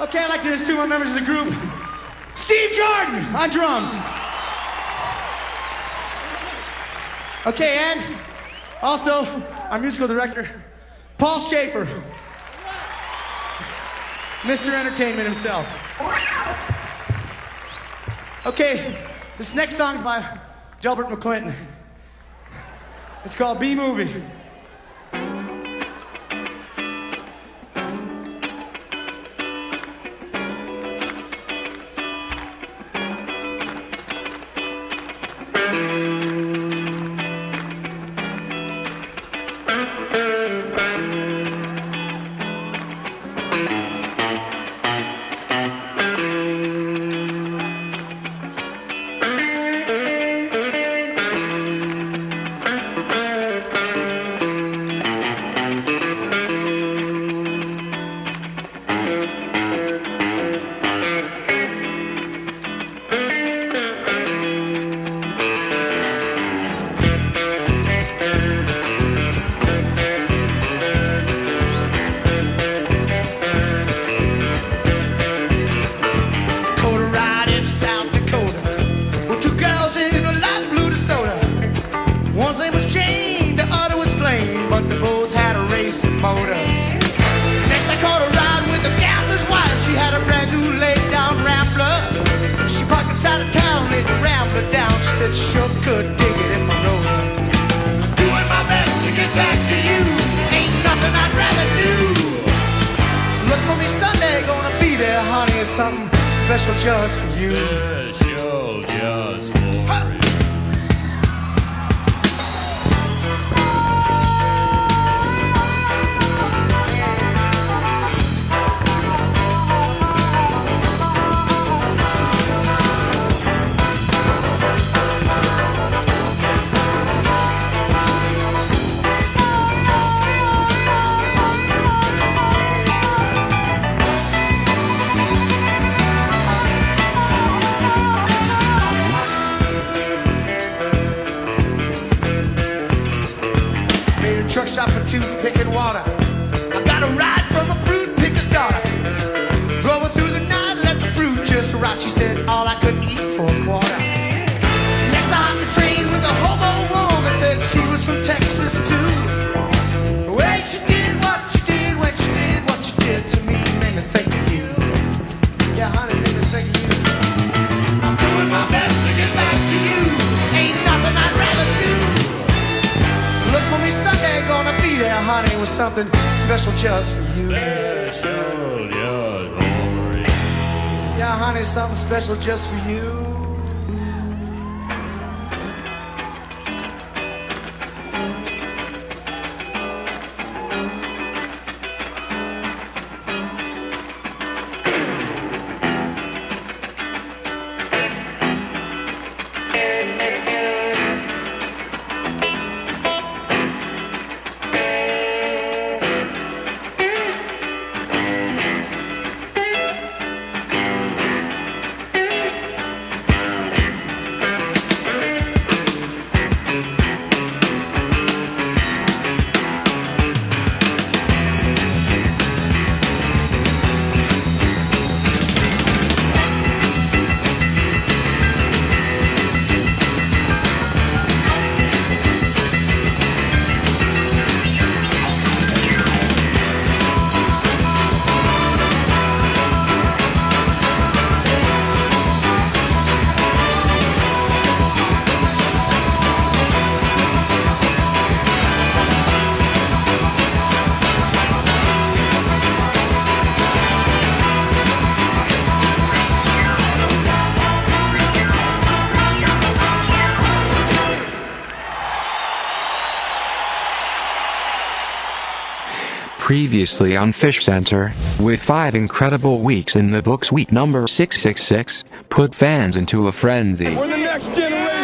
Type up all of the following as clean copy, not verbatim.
Okay, I'd like to introduce two more members of the group. Steve Jordan on drums. Okay, and also our musical director, Paul Schaefer. Mr. Entertainment himself. Okay, this next song's by Delbert McClinton. It's called B-Movie. Motors. Next I caught a ride with a gambler's wife. She had a brand new laid down Rambler. She parked inside of town, laid the Rambler down. She said she sure could dig it if I rode her. Doing my best to get back to you. Ain't nothing I'd rather do. Look for me Sunday, gonna be there, honey. It's something special just for you. Special just for you. Truck stop for toothpick and water. I got a ride from a fruit picker's daughter. Drove her through the night, let the fruit just rot. She said all I could eat for a quarter. Next I hopped the train with a hobo woman. Said she was from Texas too. The way she did what she did when she did what she did to me made me think of you. Yeah, honey, made me think of you. I'm doing my best to get back to you. Ain't nothing I'd rather do. Look for me Sunday, gonna be there, honey, with something special just for you. Special just for you. Yeah, honey, something special just for you. Previously on Fishcenter, with 5 incredible weeks in the books, week number 666 put fans into a frenzy. We're the next generation.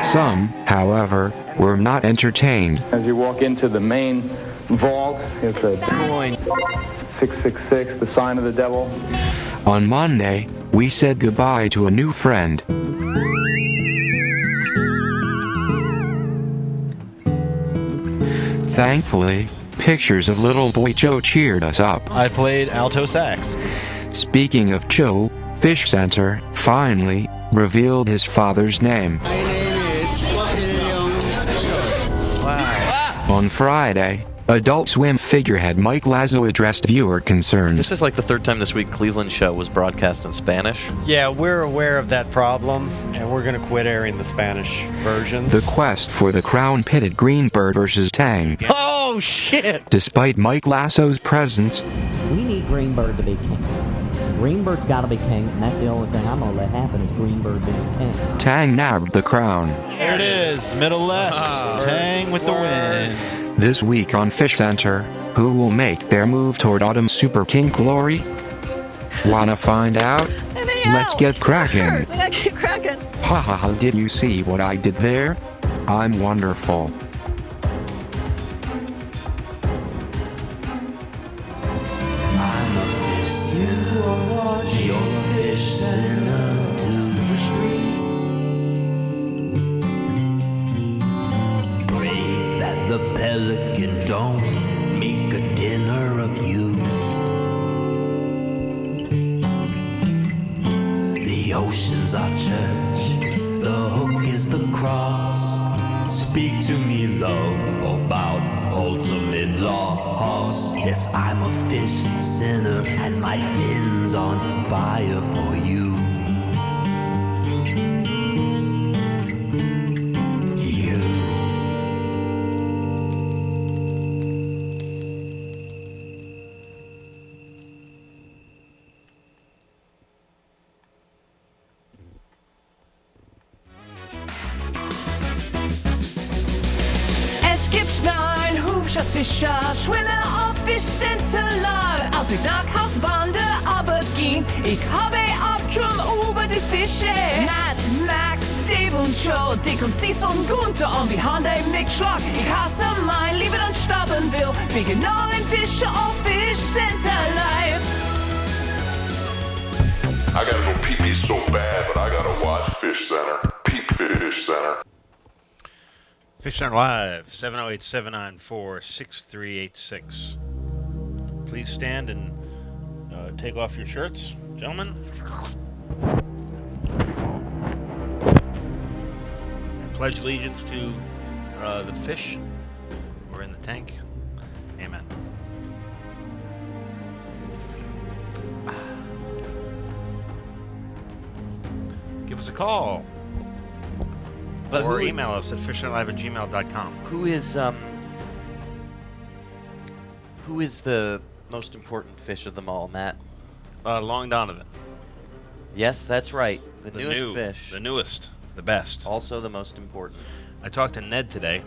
Some, however, were not entertained. As you walk into the main vault, it's a coin. 666, the sign of the devil. On Monday, we said goodbye to a new friend. Thankfully, Pictures of little boy Joe cheered us up. I played alto sax. Speaking of Joe, Fishcenter finally revealed his father's name. On Friday, Adult Swim figurehead Mike Lazo addressed viewer concerns. This is like the third time this week Cleveland show was broadcast in Spanish. Yeah, we're aware of that problem, and we're going to quit airing the Spanish versions. The quest for the crown pitted Greenbird versus Tang. Oh, shit! Despite Mike Lasso's presence, we need Greenbird to be king. Greenbird's got to be king, and that's the only thing I'm going to let happen is Greenbird being king. Tang nabbed the crown. There it is, middle left. Tang with the win. This week on Fishcenter, who will make their move toward Autumn Super King glory? Wanna find out? Let's get cracking. We gotta get cracking. Ha ha ha, did you see what I did there? I'm wonderful. I'm a fish sinner. You're a fish sinner to the street. Pray that the pelican don't make a dinner of you. The ocean's our church, the hook is the cross. Speak to me, love, about ultimate loss. Yes, I'm a fish sinner, and my fin's on fire for you. Es gibt Schneien, Hubscher, Fischer, Schwimmer auf Fishcenter live. Als ik naar huis wandel, aber ging, ich habe Abtrum über die Fische. Matt, Max, Dave und Joe, Dick und Sis und Gunther und wie Hand ein Mitschlag. Ich hasse mein Leben und sterben will, wie genau ein Fischer auf Fishcenter live. I gotta go pee-pee so bad, but I gotta watch Fishcenter. Peep Fishcenter. Fishcenter Live, 708-794-6386. Please stand and take off your shirts, gentlemen. And pledge allegiance to the fish who are in the tank. Amen. Give us a call. But or email us at fishcentterlive@gmail.com. Who is the most important fish of them all, Matt? Long Donovan. Yes, that's right. The newest fish. The newest. The best. Also the most important. I talked to Ned today.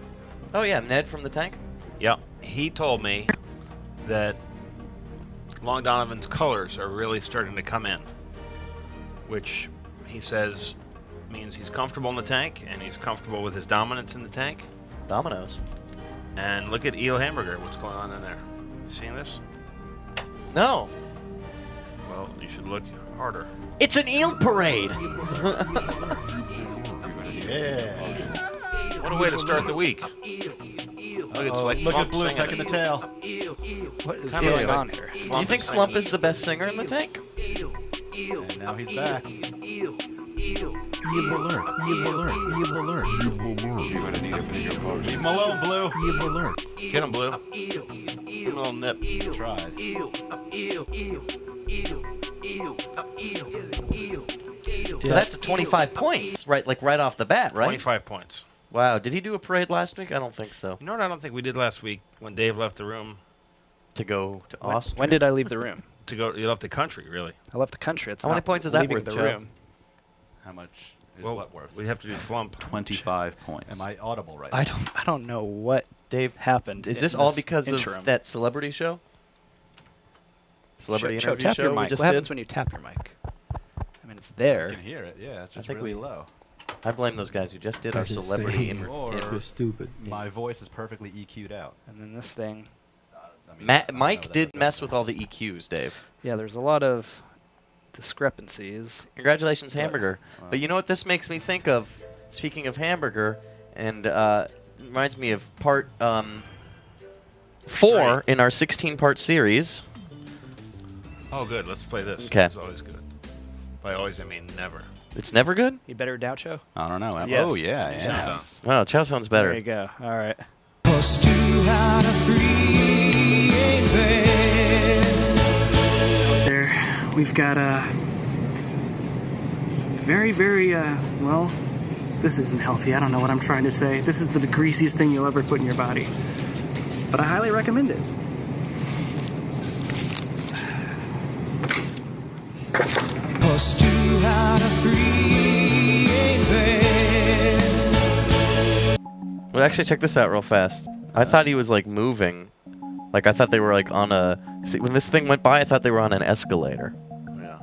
Oh, yeah, Ned from the tank? Yep. He told me that Long Donovan's colors are really starting to come in, which he says means he's comfortable in the tank and he's comfortable with his dominance in the tank. Dominoes. And look at Eel Hamburger. What's going on in there? You seeing this? No. Well, you should look harder. It's an eel parade. Yeah. What a way to start the week. Look, it's like Look at Flump Blue singing. pecking the tail. What is Kinda going like on here? Do you Flump think is Flump singing. is the best singer in the tank? And now he's back. Alert. Alert. You're gonna need a bigger boat. Leave him alone, Blue. Alert. Get him, Blue. Give him a little nip. Tried. So that's 25 points, right? Like right off the bat, right? 25 points. Wow. Did he do a parade last week? I don't think so. You know what I don't think we did last week when Dave left the room? To go to Austria. When did I leave the room? You left the country, really. I left the country. It's How many not points is that leaving worth, the Joe? room. How much is Well, what worth? we'd have to do Flump. 25 points. Am I audible right I now? don't know what Dave happened. Is this in all because interim. of that celebrity show? Celebrity Show, interview tap show your we mic. just What happens did? when you tap your mic? I mean, it's I there. can hear it, yeah. It's just think really we- low. I blame those guys who just did our celebrity Or stupid. my voice is perfectly EQ'd out. And then this thing. I mean, I don't know Mike that did that's mess helpful. with all the EQs, Dave. Yeah, there's a lot of discrepancies. Congratulations, Hamburger. But you know what this makes me think of? Speaking of Hamburger, and reminds me of part 4 in our 16-part series. Oh, good. Let's play this. Okay. It's always good. By always, I mean never. It's never good? You better doubt Chow? I don't know. Yes. Oh, yeah. Yes. Oh, Chow sounds better. There you go. All right. There, we've got a very, very, well, this isn't healthy. I don't know what I'm trying to say. This is the greasiest thing you'll ever put in your body. But I highly recommend it. Well, actually, check this out real fast. I thought he was, like, moving. Like, I thought they were, like, on a... See, when this thing went by, I thought they were on an escalator. Yeah.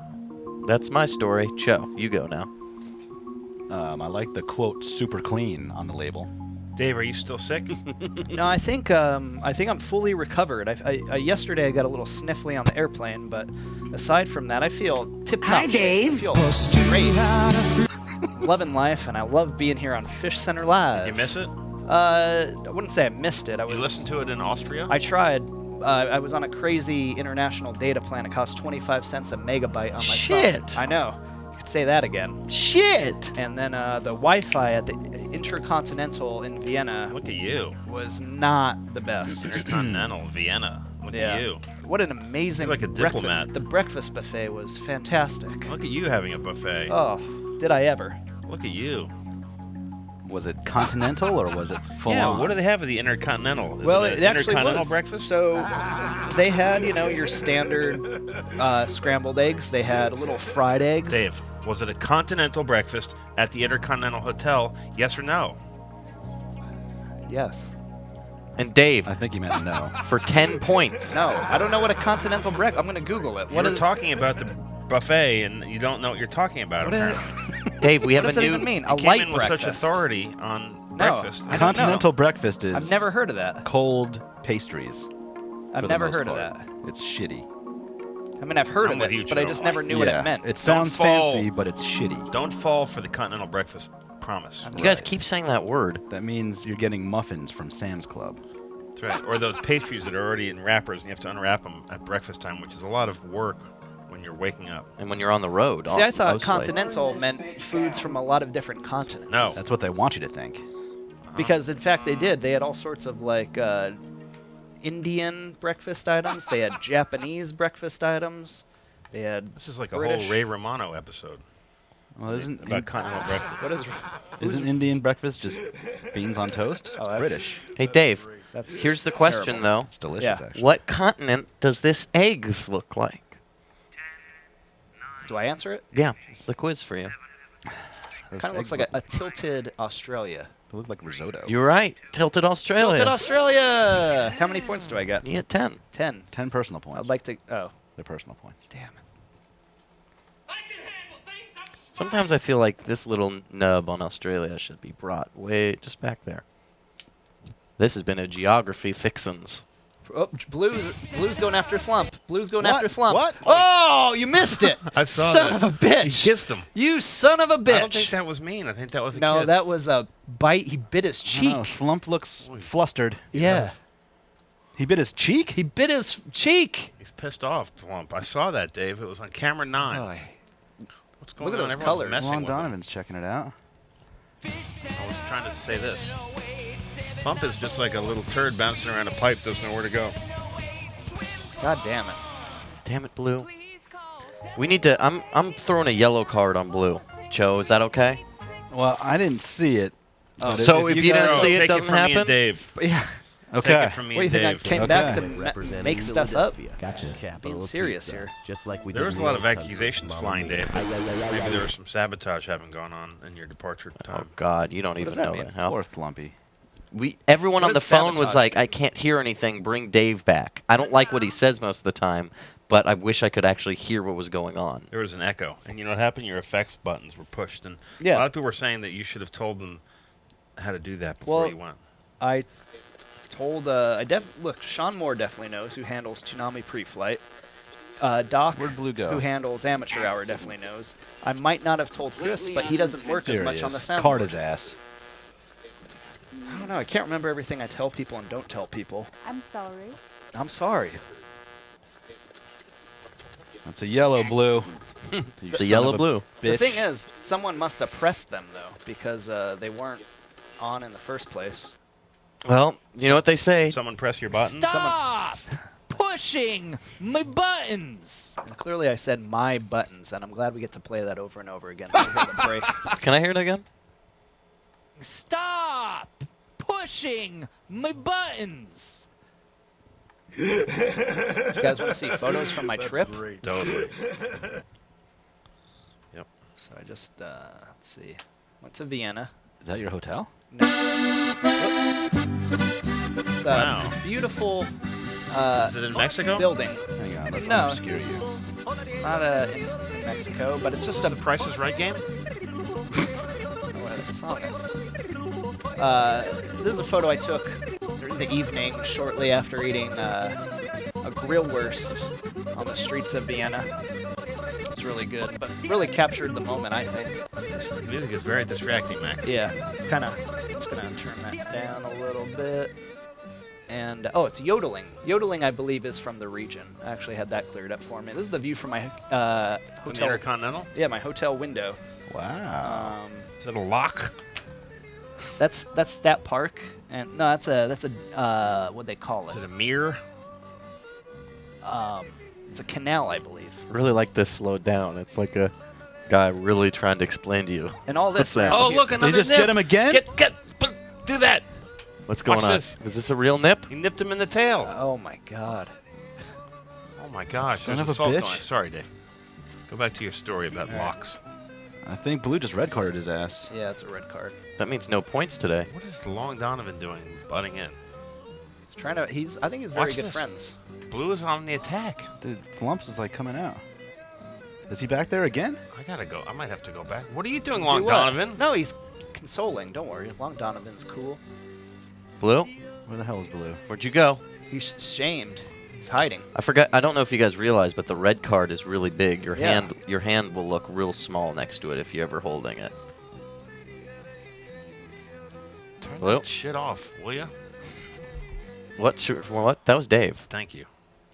That's my story. Cho, you go now. I like the quote "super clean" on the label. Dave, are you still sick? No, I think I'm fully recovered. Yesterday I got a little sniffly on the airplane, but aside from that, I feel tip-top. Hi, Dave. I feel great. Loving life, and I love being here on Fishcenter Live. Did you miss it? I wouldn't say I missed it. You listened to it in Austria? I tried. I was on a crazy international data plan. It cost 25 cents a megabyte on my phone. I know. You could say that again. Shit! And then the Wi-Fi at the Intercontinental in Vienna. Look at you. Was not the best. Intercontinental Vienna. Look at you. What an amazing. You're like a diplomat. The breakfast buffet was fantastic. Look at you having a buffet. Oh, did I ever? Look at you. Was it continental or was it full Yeah, on? what do they have at the Intercontinental? Is Well, it it actually Intercontinental was. breakfast? So they had, your standard scrambled eggs. They had little fried eggs. Dave, was it a continental breakfast at the Intercontinental Hotel? Yes or no? Yes. And Dave. I think he meant no. For 10 points. No, I don't know what a continental breakfast. I'm going to Google it. You're talking about the buffet, and you don't know what you're talking about. Dave, we have what does a that new. even mean? You A came light in with breakfast. such authority on breakfast. I don't Continental know. breakfast is. I've never heard of that. Cold pastries. I've for the never most heard part. of that. It's shitty. I mean, I've heard I'm of with it, you, but I Joe. just never knew what Yeah, it meant. It sounds fall. fancy, but it's shitty. Don't fall for the continental breakfast promise. You guys keep saying that word. That means you're getting muffins from Sam's Club. That's right. Or those pastries that are already in wrappers, and you have to unwrap them at breakfast time, which is a lot of work when you're waking up. And when you're on the road. See, I thought mostly. continental meant foods from a lot of different continents. No. That's what they want you to think. Because, in fact, they did. They had all sorts of, like, Indian breakfast items. They had Japanese breakfast items. They had This is like British. a whole Ray Romano episode. Well, isn't about continental breakfast. What is? Isn't Indian breakfast just beans on toast? Oh, It's that's- British. Hey, Dave. That's Here's the question, terrible. though. It's delicious, Yeah. actually. What continent does this eggs look like? Do I answer it? Yeah, it's the quiz for you. Those Kind of looks eggs like a tilted Australia. They look like risotto. You're right. Tilted Australia. Tilted Australia! How many points do I get? You get 10. 10. 10 personal points. I'd like to... Oh. They're personal points. Damn it. Sometimes I feel like this little nub on Australia should be brought way just back there. This has been a Geography Fixins. Oh, Blue's going after Thump. Blue's going What? after Thump. What? Oh, you missed it. I saw son that. of a bitch. He kissed him. You son of a bitch. I don't think that was mean. I think that was a No, kiss. that was a bite. He bit his I cheek. don't know, Flump looks flustered. Yeah. He bit his cheek? He bit his cheek. He's pissed off, Flump. I saw that, Dave. It was on camera 9. What's going Look at on? those Everyone's colors. messing Lon with him. Donovan's checking it out. I was trying to say this. Flump is just like a little turd bouncing around a pipe, doesn't know where to go. God damn it. Damn it, Blue. We need to... I'm throwing a yellow card on Blue. Joe, is that okay? Well, I didn't see it. but So if you didn't No, see it, take doesn't it from me happen? and Dave. Yeah. Okay. Take it from me What do you and think? I Dave. came back to Representing make stuff up? Gotcha. Being serious here. Just like we There did was a in lot the of old country. accusations flying, Dave. Maybe there was some sabotage having gone on in your departure Oh, time. God. You don't does even that know mean? that. How? Poor Flumpy. Everyone What on the is phone was sabotage? like, I can't hear anything. Bring Dave back. I don't like what he says most of the time, but I wish I could actually hear what was going on. There was an echo. And you know what happened? Your effects buttons were pushed. And Yeah. a lot of people were saying that you should have told them how to do that before Well, you went. I told look, Sean Moore definitely knows, who handles Toonami Pre-Flight. Doc, Where'd Blue go? who handles Amateur Hour, definitely knows. I might not have told Chris, but he doesn't work as There much he on the is. soundboard. Card his ass. I don't know. I can't remember everything I tell people and don't tell people. I'm sorry. I'm sorry. That's a yellow blue. It's a yellow blue. The thing is, someone must have pressed them, though, because they weren't on in the first place. Well, you know what they say. Someone press your button. Stop pushing my buttons. And clearly I said my buttons, and I'm glad we get to play that over and over again. So we hear the break. Can I hear it again? Stop pushing my buttons. You guys want to see photos from my trip? Great. Totally. Yep. So I just, let's see, went to Vienna. Is that your hotel? No. It's a Wow. beautiful Is it in Mexico? building. Hang on, let's No. obscure you. It's not in Mexico, but it's just a The Price is Right game? What song is? This is a photo I took during the evening, shortly after eating a grillwurst on the streets of Vienna. It's really good, but really captured the moment, I think. This music is very distracting, Max. Yeah, it's gonna turn that down a little bit. And oh, it's yodeling. Yodeling, I believe, is from the region. I actually had that cleared up for me. This is the view from my From the hotel. Intercontinental? Yeah, my hotel window. Wow. Is it a lock? That's Stat Park, and no, that's a what they call Is it? it a mirror? It's a canal, I believe. Really like this slowed down. It's like a guy really trying to explain to you. And all this. What's that? Oh, look, another They just nip. get him again? Do that. What's going Watch on? this. Is this a real nip? He nipped him in the tail. Oh my God. Oh my gosh. Son There's of a salt bitch. going. Sorry, Dave. Go back to your story about locks. I think Blue just red carded his ass. Yeah, it's a red card. That means no points today. What is Long Donovan doing butting in? He's trying to. I think he's very Watch good this. friends. Blue is on the attack. Dude, Flumps is like coming out. Is he back there again? I gotta go. I might have to go back. What are you doing, Long Do what? Donovan? No, he's consoling. Don't worry. Long Donovan's cool. Blue? Where the hell is Blue? Where'd you go? He's shamed. He's hiding. I forgot. I don't know if you guys realize, but the red card is really big. Your Yeah. hand will look real small next to it if you're ever holding it. Turn Blue? that shit off, will you? What? What? That was Dave. Thank you.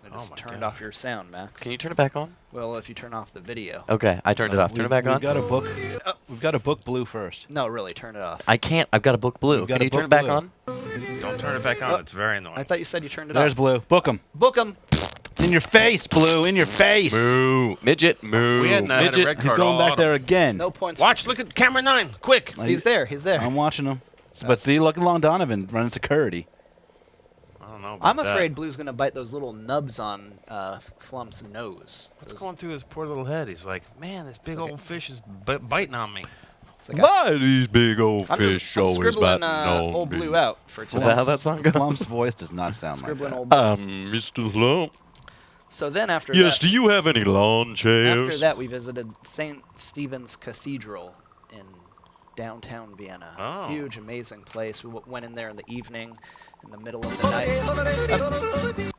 I just my turned God. off your sound, Max. Can you turn it back on? Well, if you turn off the video. Okay, I turned it off. Turn it back on. We've got to book Blue first. No, really, turn it off. I can't. I've got a book Blue. We've got Can a you turn book it back Blue. on? Don't turn it back on. It's very annoying. I thought you said you turned it There's off. Blue. Book him. Book him. In your face, Blue. In your face. Moo. Midget. Moo. We hadn't had a Midget, red he's card going all back autumn. there again. No points. Watch, look at camera 9. Quick. He's there. He's there. I'm watching him. But see, look at Long Donovan running security. I don't know about I'm that. afraid Blue's gonna bite those little nubs on Flump's nose. What's going through his poor little head? He's like, man, this big old fish is biting on me. It's like Why these big old I'm fish I'm always scribbling biting on old me? Blue out for today. Is that how that song goes? Plum's voice does not sound like Scribbling that. old. Mr. Slump. So then after Yes, that, do you have any lawn chairs? after that we visited St. Stephen's Cathedral in downtown Vienna. Oh. Huge, amazing place. We went in there in the evening, in the middle of the night.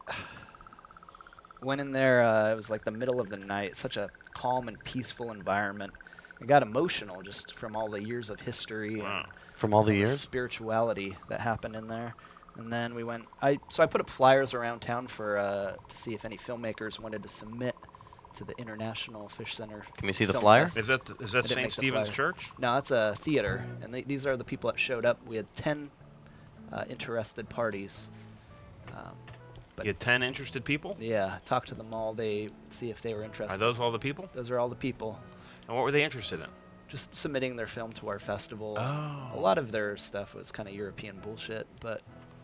Went in there. It was like the middle of the night. Such a calm and peaceful environment. I got emotional just from all the years of history and From all the years? spirituality that happened in there. And then we went. So I put up flyers around town for to see if any filmmakers wanted to submit to the International Fishcenter. Can we see the Film flyer? Fest. Is that I didn't St. make the Stephen's flyer. Church? No, that's a theater, and these are the people that showed up. We had 10 interested parties. You had 10 interested people? Yeah, talked to them all. They see if they were interested. Are those all the people? Those are all the people. And what were they interested in? Just submitting their film to our festival. Oh. A lot of their stuff was kind of European bullshit, but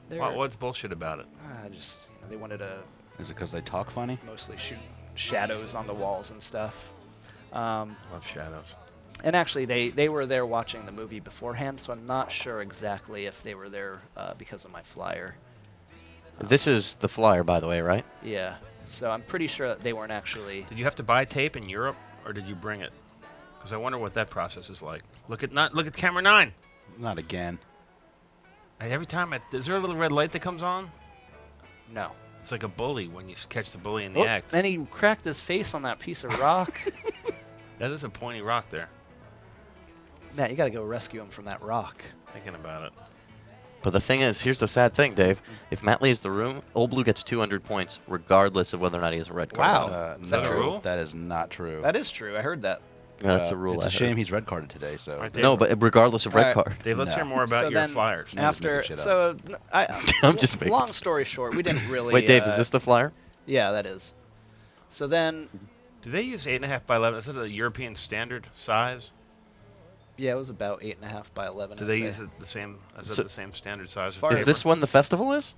What's bullshit about it? just they wanted to Is it because they talk funny? mostly shoot shadows on the walls and stuff. Love shadows. And actually, they were there watching the movie beforehand, so I'm not sure exactly if they were there because of my flyer. This is the flyer, by the way, right? Yeah, so I'm pretty sure that they weren't actually. Did you have to buy tape in Europe, or did you bring it? Because I wonder what that process is like. Look at camera 9. Not again. Every time, is there a little red light that comes on? No. It's like a bully when you catch the bully in the Oh, act. and he cracked his face on that piece of rock. That is a pointy rock there. Matt, you gotta go rescue him from that rock. Thinking about it. But the thing is, here's the sad thing, Dave. If Matt leaves the room, Old Blue gets 200 points, regardless of whether or not he has a red card. Wow. Is that true? That is not true. That is true. I heard that. Yeah, that's a rule. It's I a shame heard. he's red carded today. So Right, Dave, No, but regardless of red Alright. card. Dave, let's hear more about So your then flyers. After, shit up. so I'm just making long story short, we didn't really. Wait, Dave, is this the flyer? Yeah, that is. So then, Do they use 8.5 by 11? Is that a European standard size? yeah, it was about 8.5 by 11. Do I'd they say. use it the same? Is So- it the same standard size? As far Is as- this when the festival is?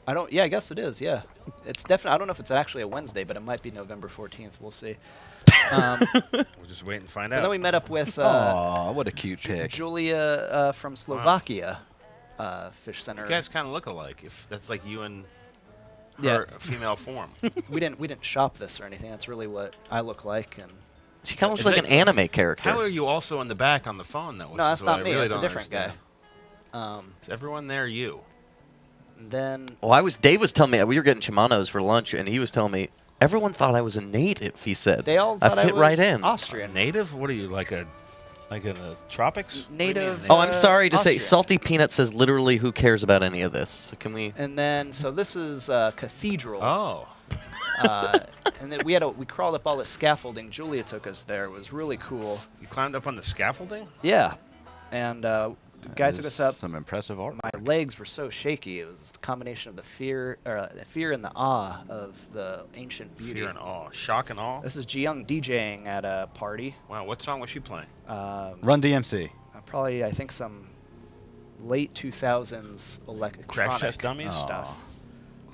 I don't. Yeah, I guess it is. Yeah, it's definitely. I don't know if it's actually a Wednesday, but it might be November 14th. We'll see. We'll just wait and find And out. then we met up with Oh, what a cute pic. Julia from Slovakia, Fishcenter. You guys kind of look alike. If that's like you and Yeah. her female form. we didn't shop this or anything. That's really what I look like. And She kind of looks Is like it- an anime character. How are you also in the back on the phone though? Which no, is that's what not I me. really That's a don't different understand. guy. Is everyone there you? Then Well, Dave was telling me, we were getting Chimanos for lunch, and he was telling me, everyone thought I was a native, he said. they all thought I fit was right in. Austrian. Native? What are you, like in the tropics? What do you mean, Native. Oh, I'm sorry to say, Austrian. Salty Peanut says literally who cares about any of this. So can we... And then, so this is Cathedral. Oh. And then we crawled up all the scaffolding. Julia took us there. It was really cool. You climbed up on the scaffolding? Yeah. And the guy took us up. Some impressive art. My legs were so shaky. It was the combination of the fear and the awe of the ancient beauty. Fear and awe. Shock and awe? This is Ji-Young DJing at a party. Wow, what song was she playing? Run DMC. Probably, I think, some late 2000s electronic Crash Test Dummies? stuff.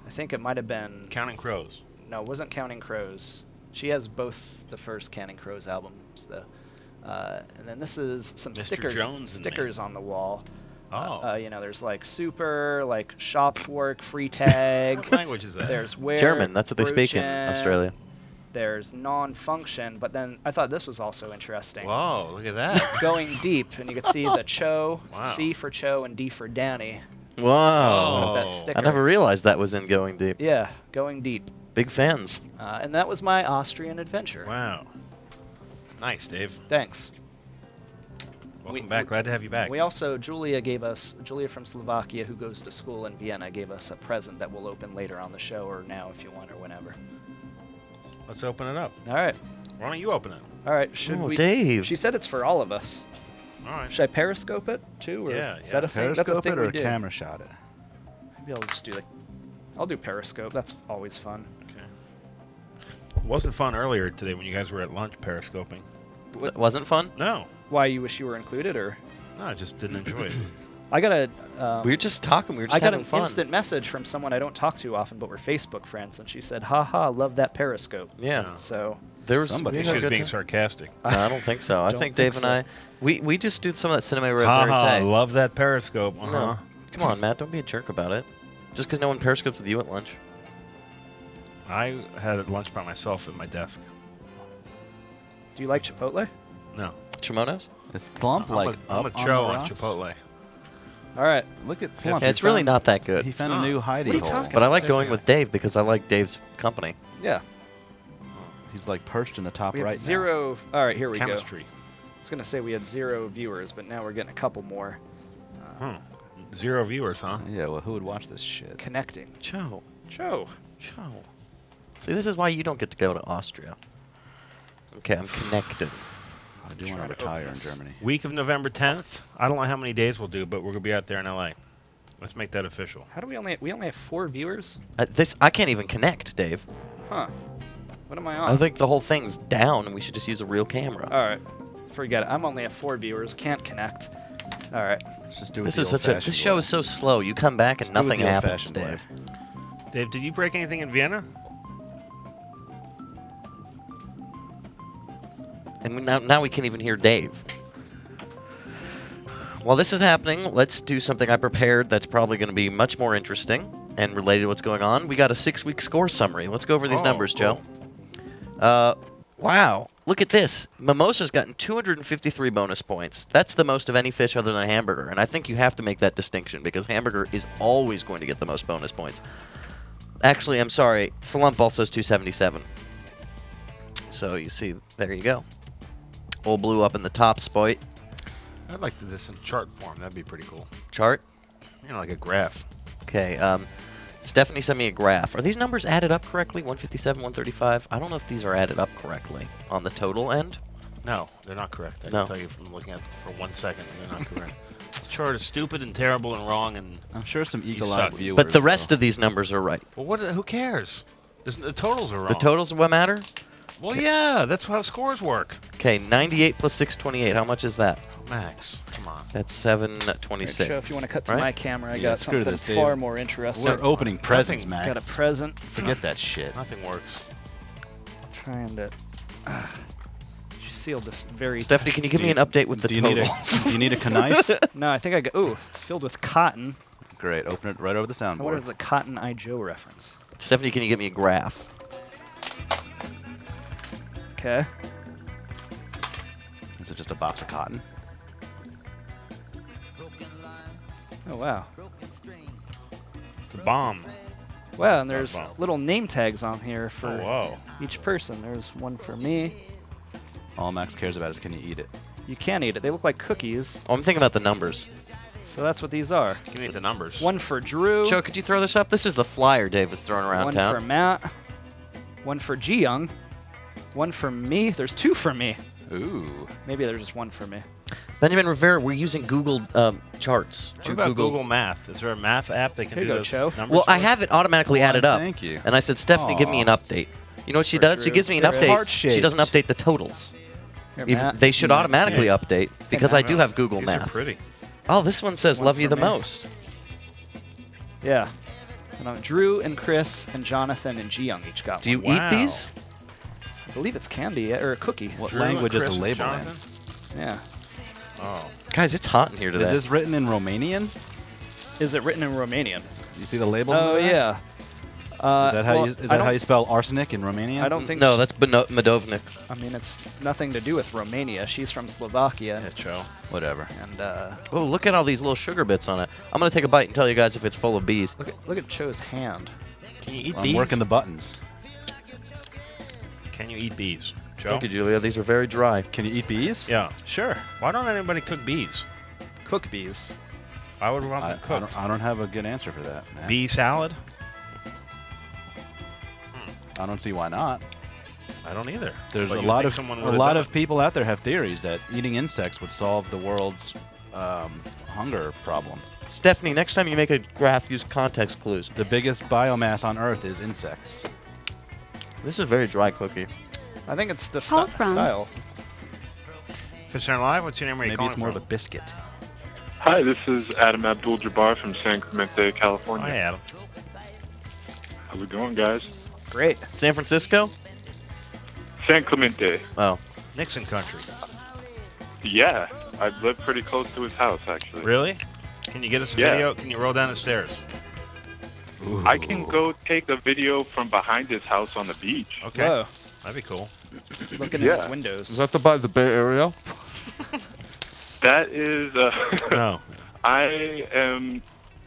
I think it might have been... Counting Crows. No, it wasn't Counting Crows. She has both the first Counting Crows albums, though. And then this is some Mr. stickers Jones and me. stickers on the wall. Oh. You know, there's like super, like shop work, free tag. What language is that? There's where German, that's what they speak in Brötchen, Australia. There's non-function, but then I thought this was also interesting. Whoa, look at that. Going deep, and you can see the Cho, Wow. C for Cho, and D for Danny. Wow. That sticker. I never realized that was in Going Deep. Yeah, going deep. Big fans. And that was my Austrian adventure. Wow. Nice, Dave. Thanks. Welcome back. Glad to have you back. We also, Julia from Slovakia, who goes to school in Vienna, gave us a present that we'll open later on the show, or now if you want, or whenever. Let's open it up. All right. Why don't you open it? All right. Should we? Dave. She said it's for all of us. All right. Should I periscope it too, or Yeah, is that a thing? That's a Periscope thing it or we do. camera shot it? Maybe I'll just do I'll do periscope. That's always fun. It wasn't fun earlier today when you guys were at lunch periscoping. It wasn't fun? No. Why, you wish you were included, or? No, I just didn't enjoy it. I got a. We were just talking. We were just I got having an fun. instant message from someone I don't talk to often, but we're Facebook friends, and she said, "Ha ha, love that periscope." Yeah. So. There was Somebody. we She had a was good being time. sarcastic. No, I don't think so. I Don't think think Dave so. and I, we just do some of that cinema Ha ha, verite. love that periscope. Uh-huh. No. Come on, Matt. Don't be a jerk about it. Just because no one periscopes with you at lunch. I had lunch by myself at my desk. Do you like Chipotle? No. Chimonos? Is Thump I'm like I'm a up on Cho the on rocks? Chipotle. All right. Look at Thump. Yeah, it's really not that good. He found a new hiding What are you hole. talking But I like Yes, going yeah. with Dave because I like Dave's company. Yeah. He's like perched in the top We have right now. zero. All right, here we Chemistry. go. I was gonna say we had 0 viewers, but now we're getting a couple more. Hmm. 0 viewers, huh? Yeah, well, who would watch this shit? Connecting. Joe. Joe. See, this is why you don't get to go to Austria. Okay, I'm connected. I do want Try to to retire open in this. Germany. Week of November 10th. I don't know how many days we'll do, but we're gonna be out there in LA. Let's make that official. How do we only have 4 viewers? I can't even connect, Dave. Huh. What am I on? I think the whole thing's down and we should just use a real camera. All right. Forget it. I'm only at 4 viewers. Can't connect. All right. Let's just do it This the is such a. old-fashioned This show way. is so slow. You come back and Let's do it nothing the happens, old-fashioned way. Dave. Dave, did you break anything in Vienna? And now we can't even hear Dave. While this is happening, let's do something I prepared that's probably going to be much more interesting and related to what's going on. We got a 6-week score summary. Let's go over these numbers, cool. Joe. Wow. Look at this. Mimosa's gotten 253 bonus points. That's the most of any fish other than a hamburger. And I think you have to make that distinction because hamburger is always going to get the most bonus points. Actually, I'm sorry. Flump also has 277. So you see, there you go. Old Blue up in the top spot. I'd like this in chart form. That'd be pretty cool. Chart? You know, like a graph. Okay. Stephanie sent me a graph. Are these numbers added up correctly? 157, 135? I don't know if these are added up correctly on the total end. No, they're not correct. I No. can tell you from looking at it for 1 second, they're not correct. This chart is stupid and terrible and wrong, and I'm sure some you eagle-eyed suck. viewers. But the rest of these numbers are right. Well, who cares? The totals are wrong. The totals are what matter? Well, yeah, that's how scores work. Okay, 98 plus 628. How much is that? Max, come on. That's 726. Joe, if you want to cut to right? my camera, I Yeah, got screw something this, Dave. far more interesting. We're opening presents, Max. Got a present. Forget that shit. Nothing works. Trying to. She sealed this very. Stephanie, can you give me an update with the Do you need totals? do you need a knife? No, I think I got. Ooh, it's filled with cotton. Great. Open it right over the What is soundboard. the Cotton Eye Joe reference? Stephanie, can you get me a graph? Okay. Is it just a box of cotton? Oh wow. It's a bomb. Wow, and there's bomb. little name tags on here for Oh, whoa. each person. There's one for me. All Max cares about is can you eat it? You can eat it. They look like cookies. Oh, I'm thinking about the numbers. So that's what these are. Give me the numbers. One for Drew. Joe, could you throw this up? This is the flyer Dave was throwing around One town. for Matt. One for Ji Young. One for me. There's two for me. Ooh. Maybe there's just one for me. Benjamin Rivera, we're using Google charts. What about Google Math? Is there a math app that can Here do you go, those Cho. numbers? Well, I for us? have it automatically added up. Thank you. And I said, Stephanie, give me an update. You know what she For does? She Drew. gives me an There it is. update. Heart-shaped. She doesn't update the totals. Here, Even- Matt. they should automatically Yeah. update because I do have Google These are Math. pretty. Oh, this one says One love you for the me. most. Yeah. And Drew and Chris and Jonathan and Ji Young each got Do you one. eat these? I believe it's candy or a cookie. What Drew language and is Chris the and label in? Jonathan? Yeah. Oh. Guys, it's hot in here today. Is this written in Romanian? Is it written in Romanian? You see the labels? Oh on the back? yeah. Is that how well, you is I that how don't- you spell arsenic in Romanian? I don't think. No, that's Medovnik. I mean, it's nothing to do with Romania. She's from Slovakia. Yeah, Cho. Whatever. And Oh, look at all these little sugar bits on it. I'm going to take a bite and tell you guys if it's full of bees. look at Cho's hand. Can you eat I'm bees? working the buttons. Can you eat bees? Cho? Thank you, Julia. These are very dry. Can you eat bees? Yeah. Sure. Why don't anybody cook bees? Cook bees. I would want I, them cooked. I don't have a good answer for that. Man. Bee salad? I don't see why not. I don't either. There's But a you'd lot think of someone a would've lot done of people out there have theories that eating insects would solve the world's hunger problem. Stephanie, next time you make a graph, use context clues. The biggest biomass on Earth is insects. This is a very dry cookie. I think it's the Hold from. style. Fishcenter Live, what's your name? Where are you Maybe calling it's more from? of a biscuit. Hi, this is Adam Abdul-Jabbar from San Clemente, Oh, California. hey, Adam. How's it going, guys? Great. San Francisco? San Clemente. Oh. Nixon country. Yeah, I live pretty close to his house, actually. Really? Can you get us a Yeah. video? Can you roll down the stairs? I can go take a video from behind his house on the beach. Okay. Whoa. That'd be cool. Looking Yeah. at his windows. that by the Bay Area? That is, No. I am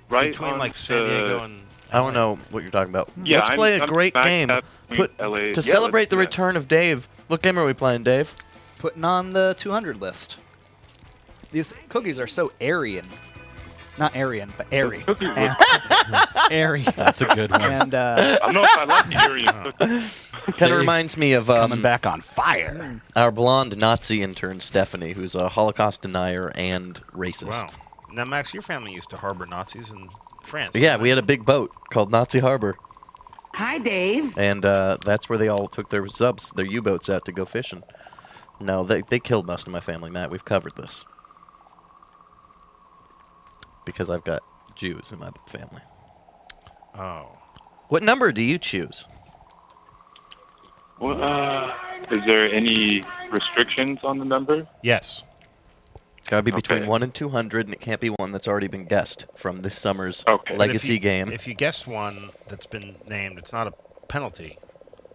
right Between on like San Diego and I don't know what you're talking about. Yeah, Let's play a I'm great smack game. dab between Put, LA. to Yeah, celebrate let's the do that. return of Dave. What game are we playing, Dave? Putting on the 200 list. These cookies are so Aryan. Not Aryan, but airy. Cookies And- airy. That's a good one. And I don't know if I like the Aryan cookies. Kind of reminds me of Coming back on fire. our blonde Nazi intern, Stephanie, who's a Holocaust denier and racist. wow. Now, Max, your family used to harbor Nazis in France. Yeah, we had a big boat called Nazi Harbor. Hi, Dave. And that's where they all took their their U-boats out to go fishing. No, they killed most of my family, Matt. We've covered this. Because I've got Jews in my family. Oh. What number do you choose? Well, is there any restrictions on the number? Yes. Gotta be between Okay. 1 and 200, and it can't be one that's already been guessed from this summer's Okay. But legacy game. If you guess one that's been named, it's not a penalty.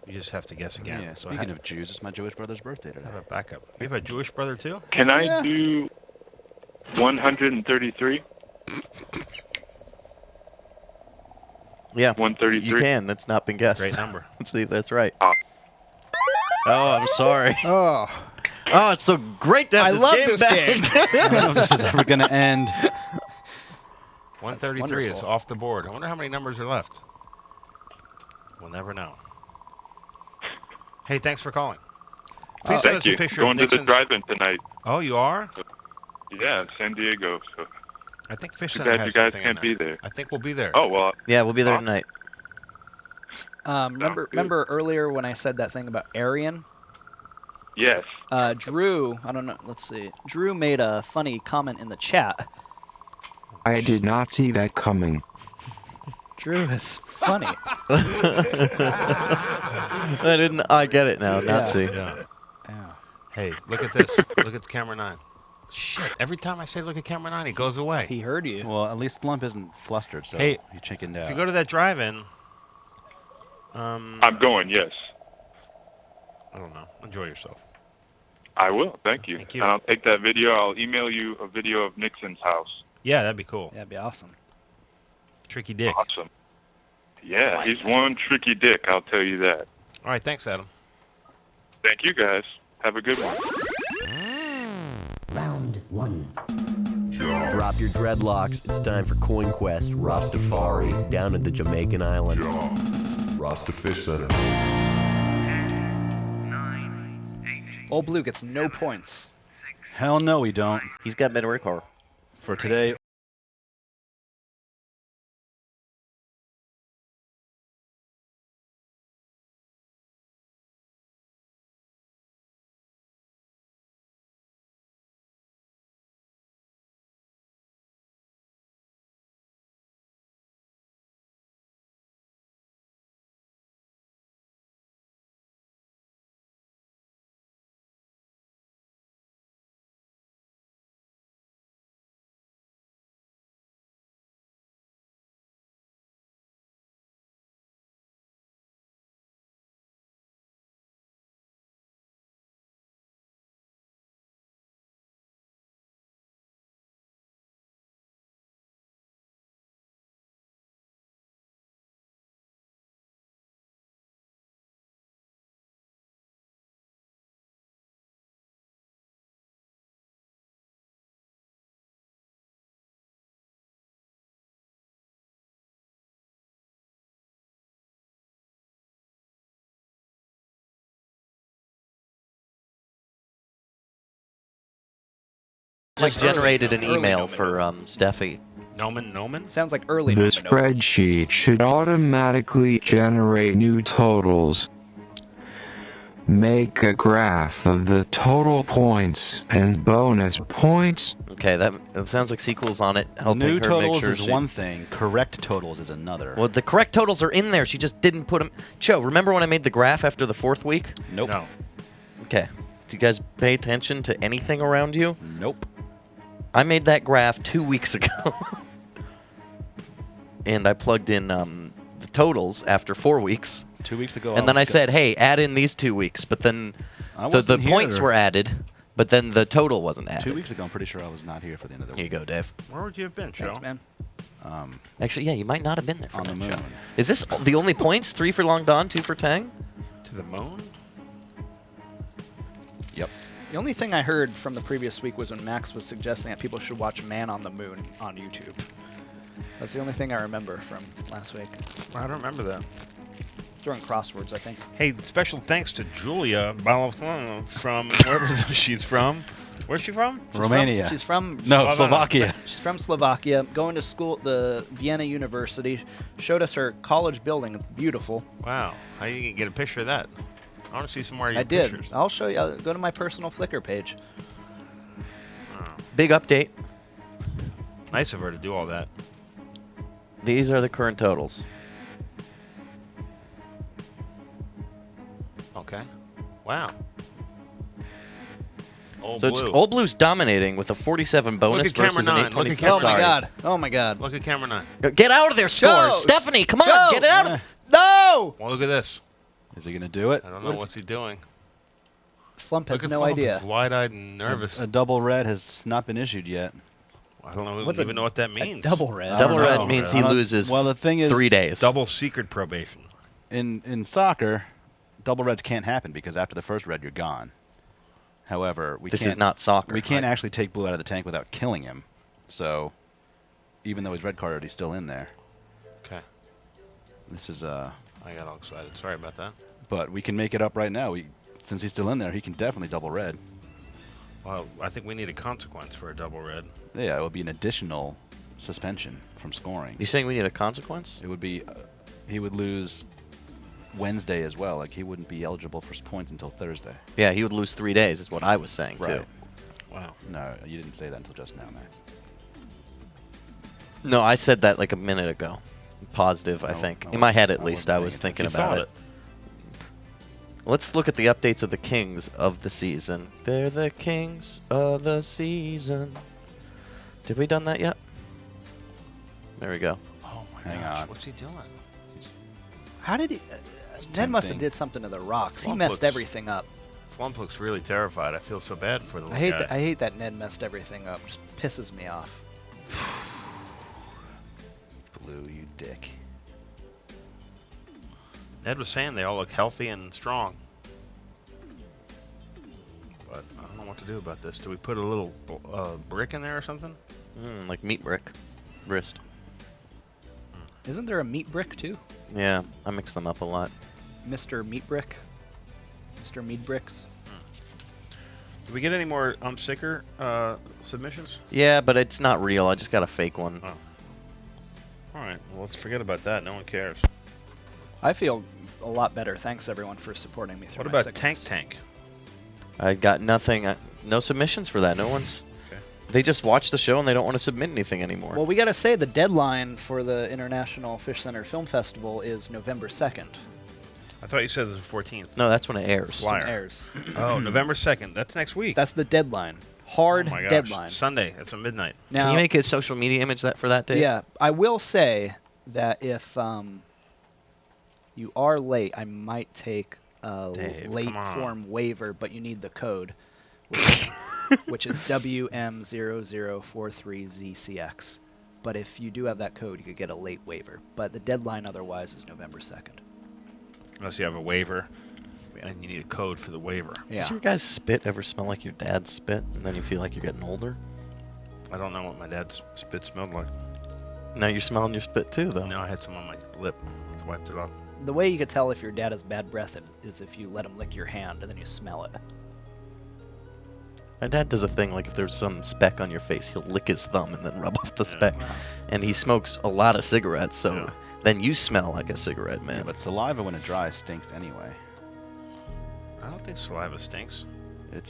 You just have to guess again. Yeah, So speaking of Jews, it's my Jewish brother's birthday today. have a backup. We have a Jewish brother too? Can I do 133? Yeah, 133? you can. That's not been guessed. Great number. Let's see if that's right. Oh. Oh, I'm sorry. oh, Oh, it's so great to have I this love game this back. game. I don't know if this is ever going to end. 133 is wonderful. off the board. I wonder how many numbers are left. We'll never know. Hey, thanks for calling. Please send Thank us a you. picture Going of to the Nixon's. drive-in tonight. Oh, you are? Yeah, San Diego. So I think Fish too Center bad has you guys something in can't be there. there. I think we'll be there. Oh well. Yeah, we'll be there tonight. Remember earlier when I said that thing about Aryan? Yes. Drew, I don't know. Let's see. Drew made a funny comment in the chat. I did not see that coming. Drew is funny. I get it now. Nazi. Yeah. Hey, look at this. Look at camera 9. Shit, every time I say look at camera 9, he goes away. He heard you. Well, at least Lump isn't flustered, so Hey, he chickened out. If you go to that drive-in, I'm going. Yes. I don't know. Enjoy yourself. I will. Thank you. Thank you. And I'll take that video. I'll email you a video of Nixon's house. Yeah, that'd be cool. That'd be awesome. Tricky Dick. Awesome. Yeah, he's one tricky dick. I'll tell you that. All right, thanks, Adam. Thank you, guys. Have a good one. Round 1. Drop your dreadlocks. It's time for Coin Quest Rastafari down at the Jamaican island. Rasta Fishcenter. Old Blue gets no points. Hell no, we don't. He's got better record. For today, Just generated an email for Steffi. Nomen? Sounds like early The Nomen. spreadsheet should automatically generate new totals. Make a graph of the total points and bonus points. Okay, that sounds like sequel's on it, helping new her totals make sure is one thing. Correct totals is another. Well, the correct totals are in there. She just didn't put them. Cho, remember when I made the graph after the 4th week? Nope. No. Okay. Do you guys pay attention to anything around you? Nope. I made that graph 2 weeks ago. And I plugged in the totals after 4 weeks. 2 weeks ago. And then I said, hey, add in these 2 weeks. But then the wasn't points here. were added, but then the total wasn't added. 2 weeks ago, I'm pretty sure I was not here for the end of the Here week. you go, Dave. Where would you have been, Joe? Thanks, man. Actually, yeah, you might not have been there for On the that moon. show. Is this the only points? 3 for Long Don, 2 for Tang? To the moon? Yep. The only thing I heard from the previous week was when Max was suggesting that people should watch Man on the Moon on YouTube. That's the only thing I remember from last week. I don't remember that. During crosswords, I think. Hey, special thanks to Julia Balafano from wherever she's from. Where's she from? Romania. She's from No, Slovakia. She's from Slovakia, going to school at the Vienna University. Showed us her college building. It's beautiful. Wow. How do you get a picture of that? I want to see some more of your I did. pictures. I'll show you. I'll go to my personal Flickr page. Big update. Nice of her to do all that. These are the current totals. Okay. Wow. Old So Blue. it's Old Blue's dominating with a 47 bonus Look at camera versus 9. an Look at 826. camera Oh my Sorry. god. Oh my god. Look at camera 9. Get out of there, scores. Go. Stephanie, come on. Go. Get it out of No! Well, look at this. Is he going to do it? I don't know what's he doing. Flump Look has at no Flump. idea. He's wide-eyed and nervous. A double red has not been issued yet. I don't know, What's even a- know what that means. Double red. I don't Double red know. means I he don't- loses Well, the thing is, 3 days. Double secret probation. in soccer, double reds can't happen because after the first red, you're gone. However, This is not soccer. We can't actually take Blue out of the tank without killing him. So, even though he's red carded, he's still in there. Okay. This is I got all excited. Sorry about that. But we can make it up right now. Since he's still in there, he can definitely double red. Well, I think we need a consequence for a double red. Yeah, it would be an additional suspension from scoring. You saying we need a consequence? It would be, he would lose Wednesday as well. Like, he wouldn't be eligible for points until Thursday. Yeah, he would lose 3 days is what I was saying, Right. too. Wow. No, you didn't say that until just now, Max. No, I said that like a minute ago. Positive, I No, think. I In my head, at wasn't least, I paying was attention. thinking You about thought it. Let's look at the updates of the Kings of the season. They're the Kings of the season. Did we done that yet? There we go. Oh my Hang gosh, on. what's he doing? How did he? Ned must have did something to the rocks. He messed everything up. Flump looks really terrified. I feel so bad for the I little hate guy. that. I hate that Ned messed everything up. Just pisses me off. Blue, you dick. Ned was saying they all look healthy and strong. But I don't know what to do about this. Do we put a little brick in there or something? Like meat brick. Wrist. Isn't there a meat brick too? Yeah, I mix them up a lot. Mr. Meat Brick? Mr. Meat Bricks? Do we get any more Sicker submissions? Yeah, but it's not real. I just got a fake one. Oh. Alright, well, let's forget about that. No one cares. I feel a lot better. Thanks, everyone, for supporting me through What my about sickness. Tank? I got nothing. No submissions for that. No one's. Okay. They just watch the show and they don't want to submit anything anymore. Well, we got to say the deadline for the International Fishcenter Film Festival is November 2nd. I thought you said it was the 14th. No, that's when it airs. Flyer. It airs. Oh, November 2nd. That's next week. That's the deadline. Hard Oh my gosh. deadline. Sunday. That's at midnight. Now, Can you make a social media image for that day? Yeah, I will say that if you are late, I might take a Dave, late come on. form waiver, but you need the code, which is WM0043ZCX. But if you do have that code, you could get a late waiver. But the deadline otherwise is November 2nd. Unless you have a waiver, and you need a code for the waiver. Yeah. Does your guys' spit ever smell like your dad's spit, and then you feel like you're getting older? I don't know what my dad's spit smelled like. Now you're smelling your spit too, though. No, I had some on my lip. Wiped it off. The way you could tell if your dad has bad breath is if you let him lick your hand and then you smell it. My dad does a thing like if there's some speck on your face, he'll lick his thumb and then rub off the speck. And he smokes a lot of cigarettes, so then you smell like a cigarette, man. Yeah, but saliva when it dries stinks anyway. I don't think saliva stinks.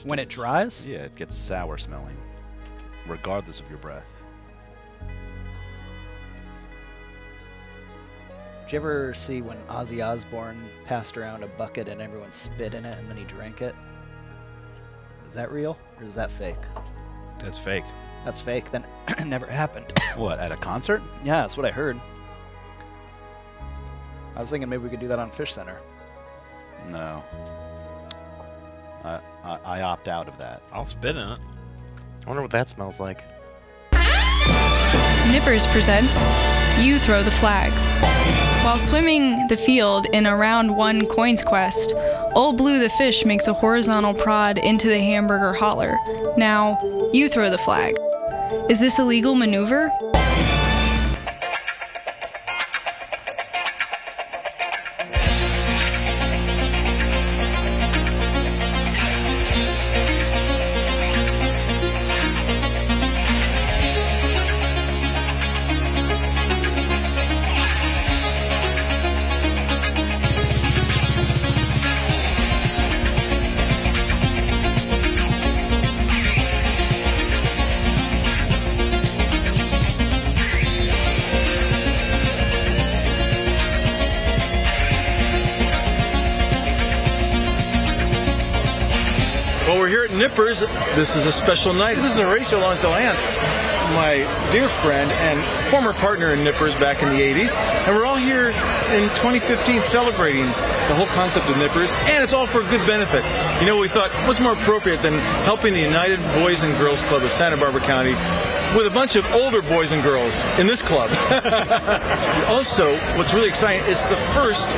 When it dries? Yeah, it gets sour smelling, regardless of your breath. Did you ever see when Ozzy Osbourne passed around a bucket and everyone spit in it and then he drank it? Is that real or is that fake? That's fake. That's fake. Then it never happened. What, at a concert? Yeah, that's what I heard. I was thinking maybe we could do that on Fishcenter. No. I opt out of that. I'll spit in it. I wonder what that smells like. Nippers presents You Throw the Flag. While swimming the field in a round 1 coins quest, Old Blue the fish makes a horizontal prod into the hamburger holler. Now, you throw the flag. Is this a legal maneuver? Well, we're here at Nippers. This is a special night. This is Horatio Lontalance, my dear friend and former partner in Nippers back in the 80s. And we're all here in 2015 celebrating the whole concept of Nippers, and it's all for a good benefit. You know, we thought, what's more appropriate than helping the United Boys and Girls Club of Santa Barbara County with a bunch of older boys and girls in this club. Also, what's really exciting, it's the first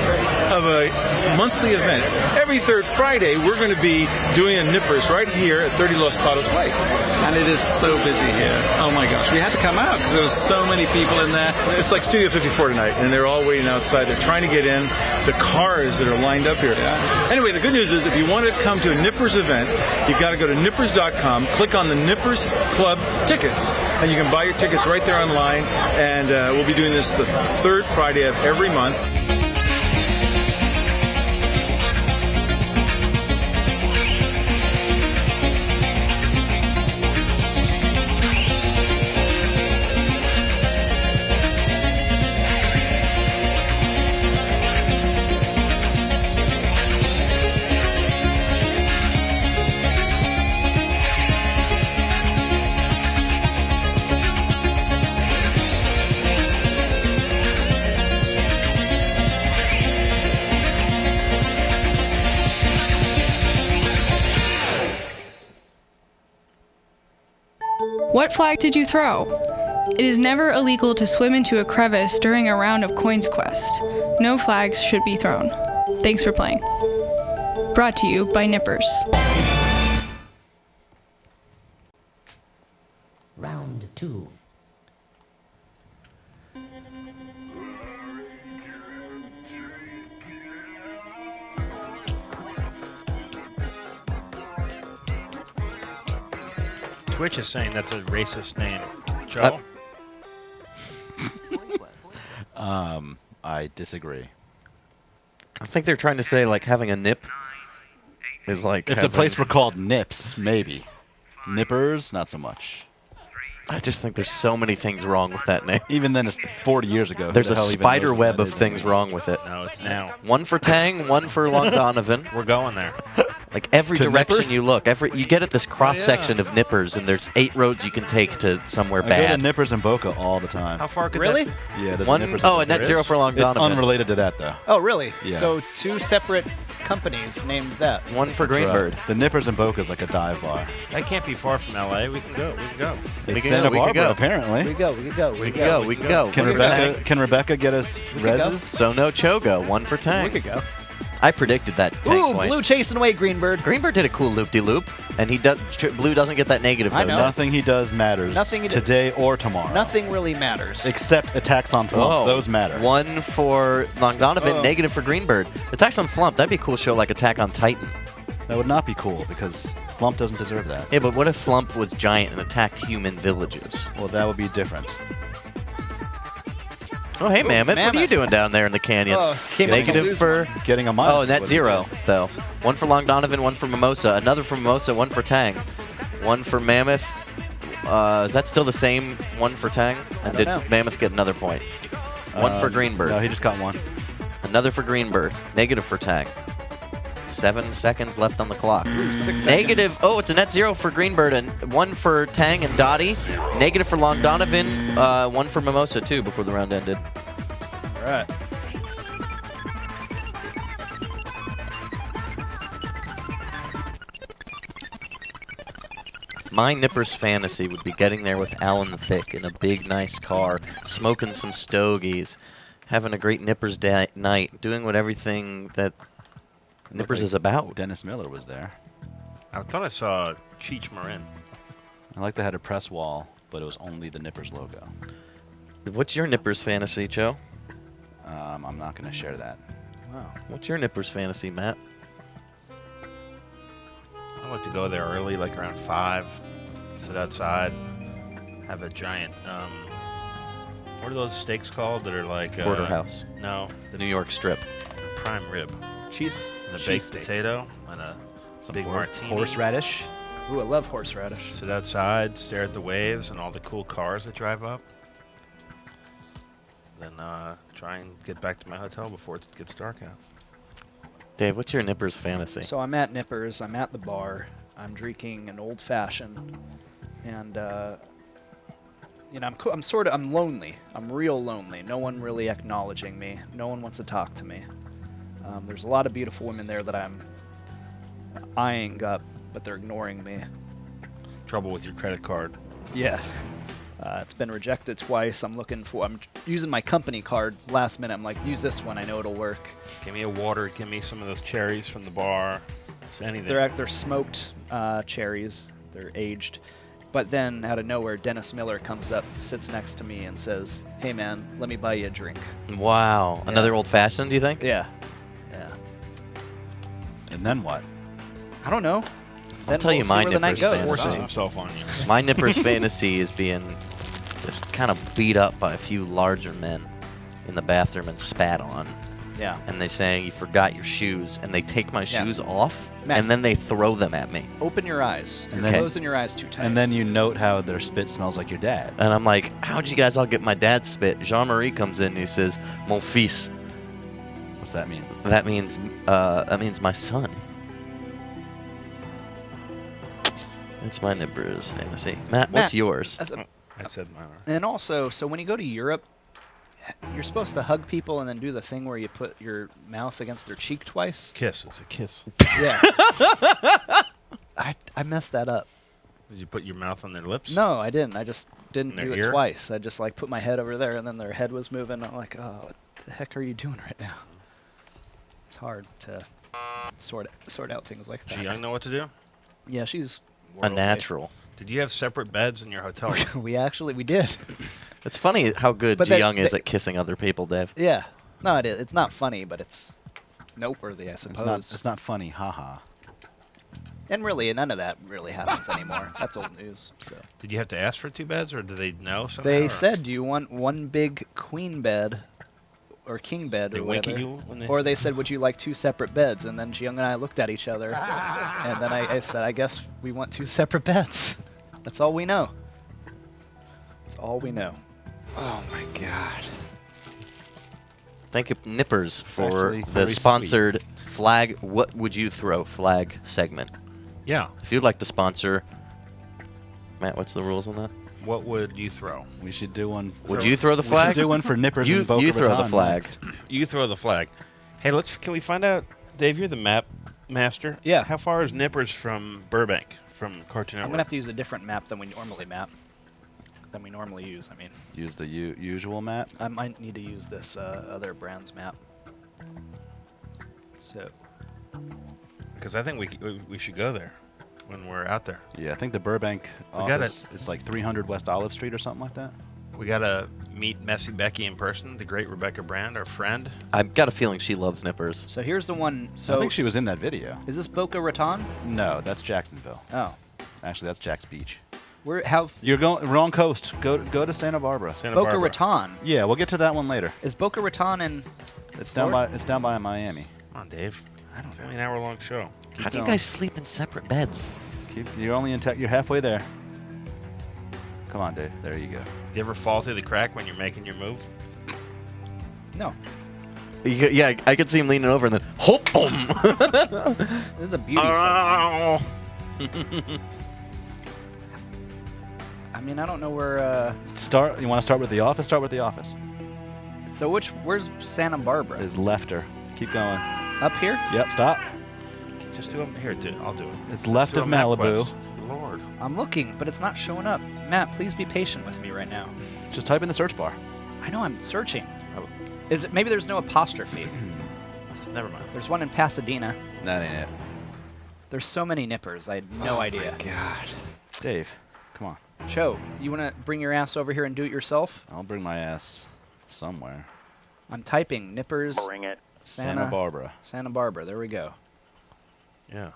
of a monthly event. Every third Friday, we're going to be doing a Nippers right here at 30 Los Patos Way. And it is so busy here. Oh my gosh, we had to come out because there was so many people in there. It's like Studio 54 tonight, and they're all waiting outside. They're trying to get in. The cars that are lined up here. Yeah. Anyway, the good news is if you want to come to a Nippers event, you got to go to nippers.com, click on the Nippers Club tickets, and you can buy your tickets right there online. And we'll be doing this the third Friday of every month. What flag did you throw? It is never illegal to swim into a crevice during a round of Coins Quest. No flags should be thrown. Thanks for playing. Brought to you by Nippers. Round 2. Twitch is saying that's a racist name. Joe? I disagree. I think they're trying to say like having a nip is like. If the place were called Nips, maybe. Nippers, not so much. I just think there's so many things wrong with that name. Even then, it's 40 years ago. There's a spider web of things wrong with it. No, it's now. One for Tang, one for Long Donovan. We're going there. Like every To direction Nippers? you look, you get at this cross section of Nippers, and there's 8 roads you can take to somewhere I go to bad. Nippers and Boca all the time. How far could Really? that Yeah, there's One- a Nippers. oh, and and net Boca. zero for Long It's Donovan. unrelated to that, though. Oh, really? Yeah. So 2 separate companies named that. One for That's right. Greenbird. The Nippers and Boca is like a dive bar. That can't be far from LA. We can go. We can go. It's can Santa go, we can Barbara, go. apparently. We go. We can go. We can go. Can One for Rebecca? Tang. Can Rebecca get us We could go. reses? So no Chogo. One for Tang. We could go. I predicted that. Tank Ooh, point. Blue chasing away Greenbird. Greenbird did a cool loop-de-loop, and he does. Blue doesn't get that negative. I though. know. Nothing he does matters. Nothing he does. today or tomorrow. Nothing really matters. Except attacks on flump. Oh, Those matter. One for Long Donovan, Oh. negative for Greenbird. Attacks on Flump, that'd be a cool show like Attack on Titan. That would not be cool because flump doesn't deserve that. Yeah, but what if Flump was giant and attacked human villages? Well, that would be different. Oh, hey, Mammoth, what are you Mammoth. doing down there in the canyon? Oh, came up to Negative lose for... Getting a minus. Oh, is net what it zero, did. though. One for Long Donovan, one for Mimosa. Another for Mimosa, one for Tang. One for Mammoth. Is that still the same one for Tang? And did know. Mammoth get another point? One for Greenbird. No, he just got one. Another for Greenbird. Negative for Tang. 7 seconds left on the clock. 6 seconds. Negative. Oh, it's a net zero for Greenbird and one for Tang and Dottie. Negative for Long Donovan. One for Mimosa too before the round ended. All right. My Nippers fantasy would be getting there with Alan Thicke in a big, nice car, smoking some stogies, having a great Nippers night, doing what everything that Nippers is about. Dennis Miller was there. I thought I saw Cheech Marin. I like they had a press wall, but it was only the Nippers logo. What's your Nippers fantasy, Joe? I'm not going to share that. Wow. What's your Nippers fantasy, Matt? I like to go there early, like around 5, sit outside, have a giant, what are those steaks called that are like... Porterhouse. No. The New York strip. Prime rib. Cheese. And a cheese baked steak. potato and a big martini. Horseradish. Ooh, I love horseradish. Sit outside, stare at the waves and all the cool cars that drive up. Then try and get back to my hotel before it gets dark out. Dave, what's your Nippers fantasy? So I'm at Nippers. I'm at the bar. I'm drinking an old fashioned, and you know, I'm lonely. I'm real lonely. No one really acknowledging me. No one wants to talk to me. There's a lot of beautiful women there that I'm eyeing up, but they're ignoring me. Trouble with your credit card. Yeah. It's been rejected twice. I'm using my company card last minute. I'm like, use this one. I know it'll work. Give me a water. Give me some of those cherries from the bar. Just anything. They're smoked cherries. They're aged. But then out of nowhere, Dennis Miller comes up, sits next to me, and says, "Hey man, let me buy you a drink." Wow. Yeah. Another old-fashioned, do you think? Yeah. Yeah. And then what? I don't know. I'll tell you my Nippers fantasy. Forces himself on you. My Nippers fantasy is being just kind of beat up by a few larger men in the bathroom and spat on. Yeah. And they saying, "You forgot your shoes," and they take my Yeah. shoes off, Max, and then they throw them at me. Open your eyes. And You're then- closing your eyes too tight. And then you note how their spit smells like your dad's. And I'm like, "How'd you guys all get my dad's spit?" Jean-Marie comes in and he says, "Mon fils." What's that mean? That means my son. That's my Nippers fantasy. Matt, what's yours? I said mine. And also, so when you go to Europe, you're supposed to hug people and then do the thing where you put your mouth against their cheek twice. Kiss. It's a kiss. Yeah. I messed that up. Did you put your mouth on their lips? No, I didn't. I just didn't Their do it ear? twice. I just like put my head over there and then their head was moving. I'm like, oh, what the heck are you doing right now? It's hard to sort out things like that. Does Young know what to do? Yeah, she's A natural. Did you have separate beds in your hotel room? we did. It's funny how good But Young is at kissing other people, Dave. Yeah. No, it is. It's not funny, but it's noteworthy, I suppose. It's not funny, haha. And really, none of that really happens anymore. That's old news. So Did you have to ask for 2 beds, or did they know somehow? they or- said, "Do you want one big queen bed or king bed They or wink at whatever?" you when they Or they said, "Would you like 2 separate beds?" And then Young and I looked at each other, and then I said, "I guess we want 2 separate beds." That's all we know. That's all we know. Oh my God. Thank you, Nippers, for actually the very sponsored flag. What would you throw flag segment? Yeah. If you'd like to sponsor, Matt, what's the rules on that? What would you throw? We should do one. Would you throw the flag? We should do one for Nippers You- and Boca you throw the Raton flag. next. You throw the flag. Hey, can we find out, Dave? You're the map master. Yeah. How far is Nippers from Burbank, from Cartoon I'm Network? gonna have to use a different map than we normally use. I mean, Use the usual map. I might need to use this other brand's map. So Because I think we should go there when we're out there. Yeah, I think the Burbank We got office is like 300 West Olive Street or something like that. We gotta meet Messy Becky in person, the great Rebecca Brand, our friend. I've got a feeling she loves Nippers. So here's the one. So I think she was in that video. Is this Boca Raton? No, that's Jacksonville. Oh. Actually, that's Jack's Beach. You're going wrong coast. Go to Santa Barbara. Boca Raton. Yeah, we'll get to that one later. Is Boca Raton in? It's down by Miami. Come on, Dave. It's only an hour-long show. How do you guys sleep in separate beds? You're only you're halfway there. Come on, Dave. There you go. Do you ever fall through the crack when you're making your move? No. Yeah, I could see him leaning over and then hop boom. This is a beauty segment. I mean, I don't know where. You want to start with the office? Start with the office. So where's Santa Barbara? Is left her. Keep going. Up here? Yep. Stop. Just do it here, too. I'll do it. It's Let's left do of a map Malibu. quest. Lord. I'm looking, but it's not showing up. Matt, please be patient with me right now. Just type in the search bar. I know I'm searching. Is it? Maybe there's no apostrophe. Just never mind. There's one in Pasadena. That ain't it. There's so many Nippers. I had no idea. God. Dave, come on. Cho, you want to bring your ass over here and do it yourself? I'll bring my ass somewhere. I'm typing Nippers. Bring it. Santa Barbara. Santa Barbara. There we go. Yeah.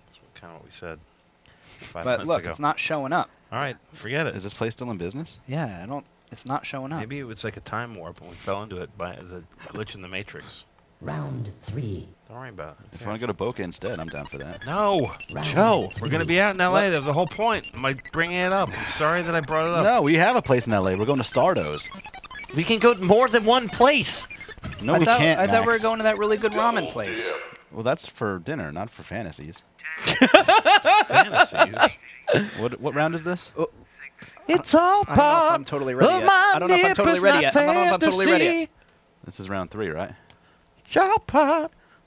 That's kind of what we said 5 But minutes look, ago. it's not showing up. All right, forget it. Is this place still in business? Yeah, I don't. It's not showing up. Maybe it was like a time warp and we fell into it by the glitch in the Matrix. Round 3. Don't worry about it. If you want to go to Boca instead, I'm down for that. No, Joe, we're gonna be out in LA. There's a whole point. Am I bringing it up? I'm sorry that I brought it up. No, we have a place in LA. We're going to Sardo's. We can go more than one place. No, I we thought, can't. I thought we were Max. going to that really good ramen place. Well, that's for dinner, not for fantasies. Fantasies. What round is this? It's all I don't know if I'm totally ready yet. I don't know if I'm totally ready yet. I don't know if I'm totally ready yet. This is round 3, right?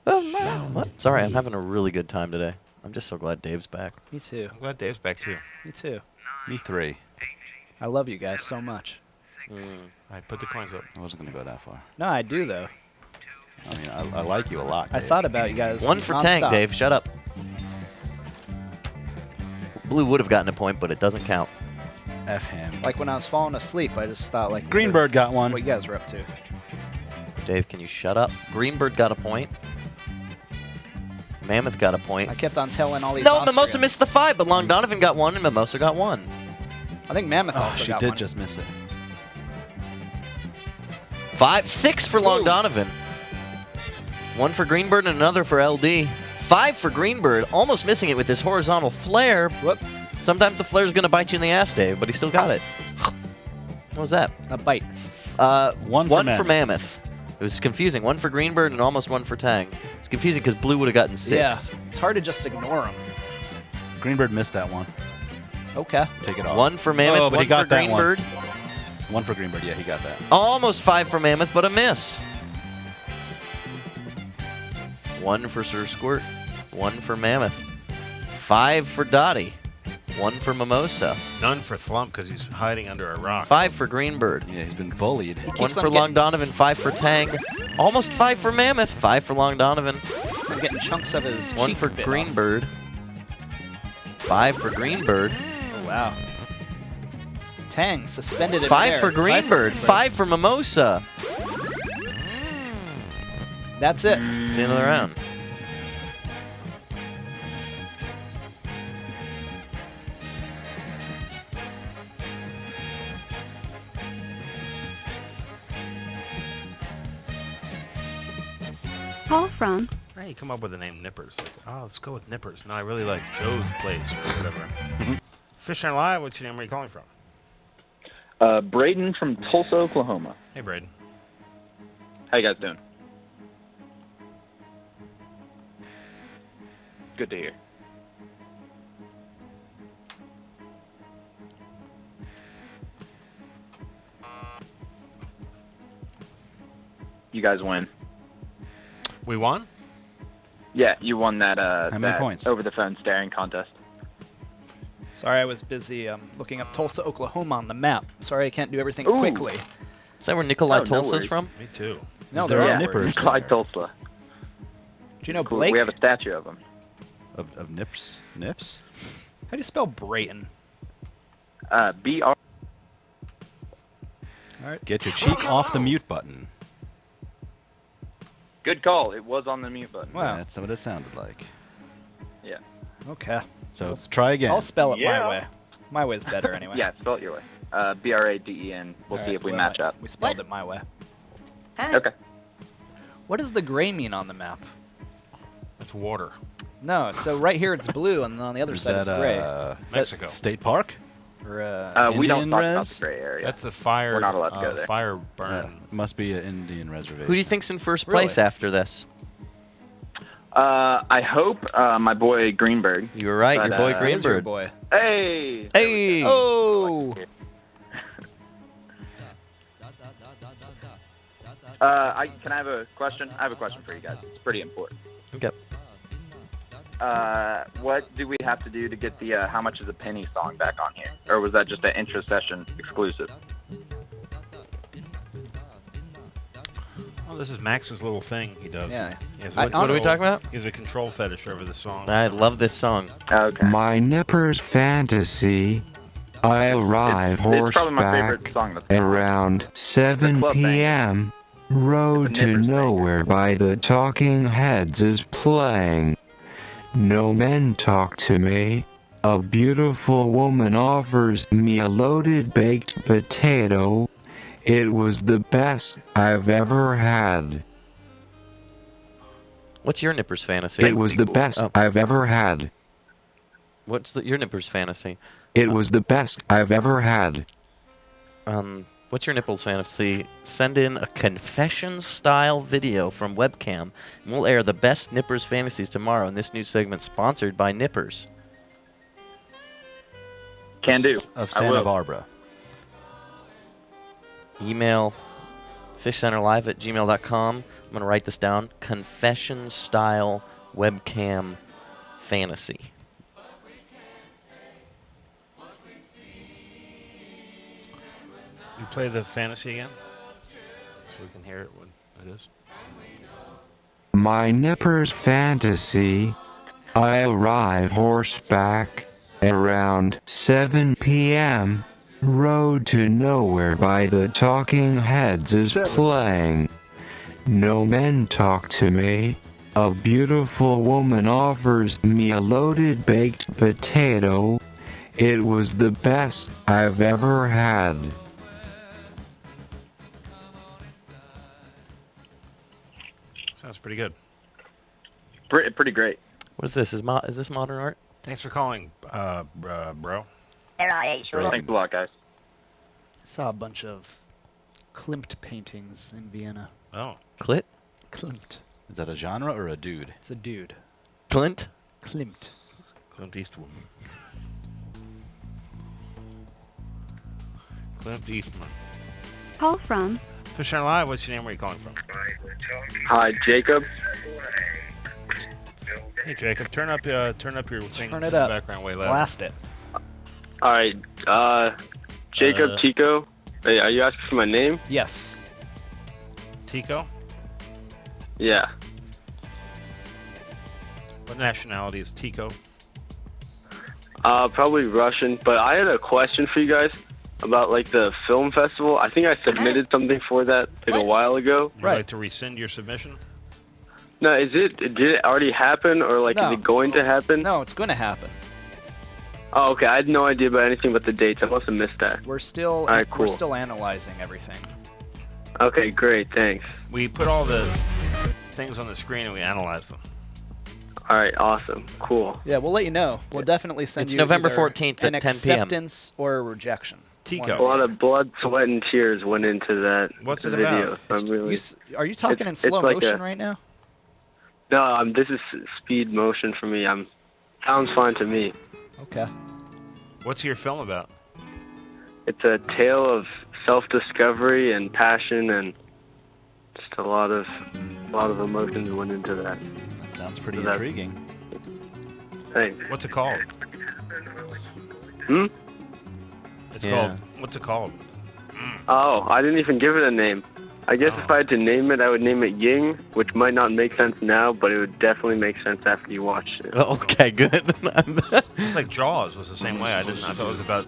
What? Sorry, I'm having a really good time today. I'm just so glad Dave's back. Me too. I'm glad Dave's back too. Me too. Me 3. I love you guys so much. I put the coins up. I wasn't going to go that far. No, I do, though. I mean, I like you a lot, I Dave. thought about you guys. 1 for Tang, nonstop. Dave. Shut up. Blue would have gotten a point, but it doesn't count. F him. Like when I was falling asleep, I just thought like Greenbird got one. What you guys were up to? Dave, can you shut up? Greenbird got a point. Mammoth got a point. I kept on telling all these. No, Austrians. Mimosa missed the 5, but Long Donovan got 1 and Mimosa got 1. I think Mammoth also She got did one. just miss it. 6 for Long Donovan. 1 for Greenbird and another for LD. 5 for Greenbird, almost missing it with this horizontal flare. Whoop. Sometimes the flare's going to bite you in the ass, Dave, but he still got it. What was that? A bite. 1 for Mammoth. It was confusing. 1 for Greenbird and almost 1 for Tang. It's confusing because Blue would have gotten 6. Yeah, it's hard to just ignore them. Greenbird missed that one. Okay. Take it off. 1 for Mammoth, but 1 he got for that Greenbird. 1 for Greenbird, yeah, he got that. Almost 5 for Mammoth, but a miss. 1 for Sir Squirt. 1 for Mammoth. 5 for Dottie. 1 for Mimosa. None for Thlump because he's hiding under a rock. 5 for Greenbird. Yeah, he's been bullied. 1 for Long Donovan, 5 for Tang. Almost 5 for Mammoth, 5 for Long Donovan. I'm getting chunks of his 1 cheek for bit Greenbird. 5 for Greenbird. Oh, wow. Tang suspended in 5 midair. for Greenbird. 5 for Mimosa. That's it. It's the end of the round. Call from. How do you come up with the name Nippers? Like, oh, let's go with Nippers. No, I really like Joe's Place or whatever. Fishcenter Live, what's your name? Where are you calling from? Braden from Tulsa, Oklahoma. Hey, Braden. How you guys doing? Good to hear. You guys win. We won? Yeah, you won that. How many that points? Over the phone staring contest. Sorry, I was busy looking up Tulsa, Oklahoma on the map. Sorry, I can't do everything Ooh. quickly. Is that where Nikolai Oh, no Tulsa's worries. from? Me too. No, there there are are nippers. Nikolai Tulsa. Do you know Cool. Blake? We have a statue of him. Of Nips? Nips? How do you spell Brayton? BR. All right. Get your cheek off the mute button. Good call. It was on the mute button. Wow. That's what it sounded like. Yeah. Okay. So try again. I'll spell it Yeah. my way. My way's better anyway. Yeah, spell it your way. BRADEN. We'll All see right, if we well, match up. We spelled it my way. Okay. What does the gray mean on the map? It's water. No, so right here it's blue, and then on the other Is side that it's gray. Is that Mexico. State Park? Or, We don't Indian talk about res? the gray area. That's the fire. We're not allowed to go there. Fire burn. Must be an Indian reservation. Who do you think's in first place Really? after this? I hope my boy Greenberg. You were right, But, your boy Here's your Greenbird. boy. Hey. Hey! Oh! Can I have a question? I have a question for you guys. It's pretty important. Okay. What do we have to do to get the How Much is a Penny song back on here? Or was that just an intro session exclusive? Oh, this is Max's little thing he does. Yeah. He has What are we talking about? He has a control fetish over the song. I love this song. Okay. My Nippers fantasy. I arrive It's probably my horseback favorite song that's around 7 club bang. p.m. Road It's a to Nippers Nowhere by the Talking Heads is playing. No men talk to me. A beautiful woman offers me a loaded baked potato. It was the best I've ever had. What's your Nippers fantasy? It was the best I've ever had. What's your Nippers fantasy? It was the best I've ever had. What's your nipples fantasy? Send in a confession-style video from webcam, and we'll air the best Nippers fantasies tomorrow in this new segment sponsored by Nippers. Can do. Of I Santa will. Barbara. Email fishcenterlive@gmail.com. I'm going to write this down. Confession-style webcam fantasy. You play the fantasy again, so we can hear it when it is. My Nippers fantasy. I arrive horseback around 7 p.m. Road to Nowhere by the Talking Heads is playing. No men talk to me. A beautiful woman offers me a loaded baked potato. It was the best I've ever had. Sounds pretty good. Pretty great. What is this? Is this modern art? Thanks for calling, bro. Thanks a lot, guys. I saw a bunch of Klimt paintings in Vienna. Oh. Clit? Klimt. Is that a genre or a dude? It's a dude. Clint? Klimt. Clint Eastwood. Clint Eastwood. Call from. Fishcenter Live, what's your name? Where are you calling from? Hi, Jacob. Hey, Jacob, turn up your thing. Turn it in the up. Background way loud. Blast it. All right, Jacob Tico. Hey, are you asking for my name? Yes. Tico? Yeah. What nationality is Tico? Probably Russian. But I had a question for you guys about like the film festival. I think I submitted something for that like a while ago. Would you like to rescind your submission? No, did it already happen or like No. is it going to happen? No, it's going to happen. Oh, okay. I had no idea about anything but the dates. I must have missed that. We're still All right, cool. we're still analyzing everything. Okay, great. Thanks. We put all the things on the screen and we analyze them. All right, awesome. Cool. Yeah, we'll let you know. We'll definitely send It's you November either 14th an at 10 p.m. acceptance or a rejection. A lot of blood, sweat, and tears went into that What's it video. about? So I'm really. Are you talking in it's slow like motion a- right now? No, this is speed motion for me. Sounds fine to me. Okay. What's your film about? It's a tale of self-discovery and passion, and just a lot of emotions went into that. That sounds pretty So intriguing. Thanks. What's it called? Hmm? It's Yeah. called. What's it called? Oh, I didn't even give it a name. I guess if I had to name it, I would name it Ying, which might not make sense now, but it would definitely make sense after you watched it. Oh, okay, good. It's like Jaws was the same way. I thought it was about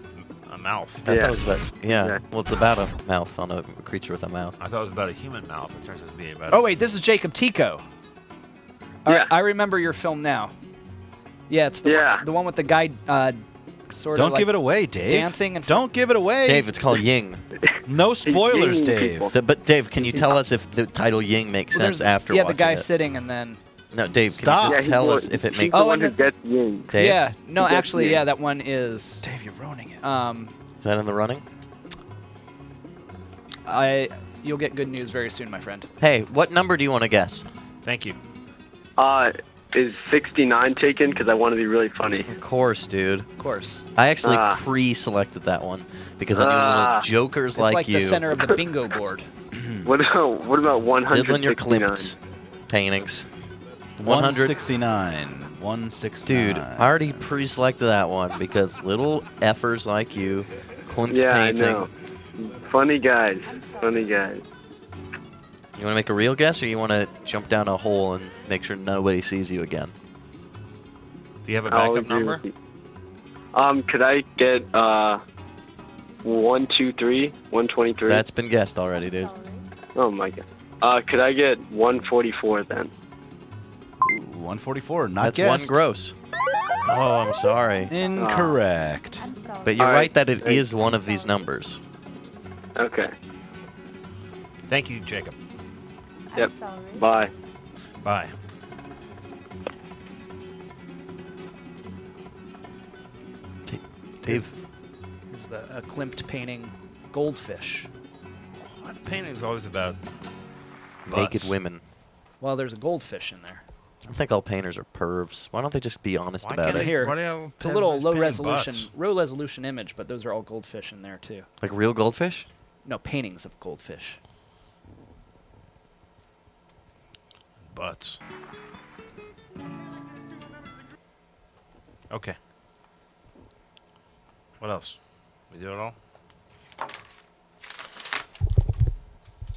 a mouth. I thought it was about, well, it's about a mouth on a creature with a mouth. I thought it was about a human mouth. It turns out to be about. Oh wait, this is Jacob Tico. All right, I remember your film now. Yeah, it's the one with the guy sort of Don't give it away, Dave. dancing and Don't give it away. Dave, it's called Ying. No spoilers, Ying, Dave. people. But Dave, can you tell us if the title Ying makes Well, sense there's- after yeah, watching the guy it? sitting and then. No, Dave, Stop. can you just tell us if it makes the sense? one who gets Ying. Dave? Yeah, no, He gets actually, Ying. yeah, that one is. Dave, you're ruining it. Is that in the running? You'll get good news very soon, my friend. Hey, what number do you want to guess? Thank you. Is 69 taken? Because I want to be really funny. Of course, dude. Of course. I actually pre-selected that one because I knew little jokers It's like like you. the center of the bingo board. What about 169? Diddling your Klimts paintings. 169. 169. Dude, I already pre-selected that one because little effers like you, Klimt Yeah, painting. I know. Funny guys. Funny guys. You want to make a real guess, or you want to jump down a hole and make sure nobody sees you again? Do you have a I'll backup agree number? with you. Could I get 123, 123? That's been guessed already, dude. Oh my god. Could I get 144 then? Ooh, 144, not That's guessed. one gross. Oh, I'm sorry. Incorrect. But you're All right right, that it thanks. is one of these numbers. Okay. Thank you, Jacob. Yep. Bye. Bye. Dave. Here's the Klimt painting, Goldfish. That painting's always about Naked butts. women. Well, there's a goldfish in there. I think all painters are pervs. Why don't they just be honest Why about can't it? Here, Why do you it's a have little this low painting resolution image, but those are all goldfish in there too. Like real goldfish? No, paintings of goldfish. Butts. Okay. What else? We do it all?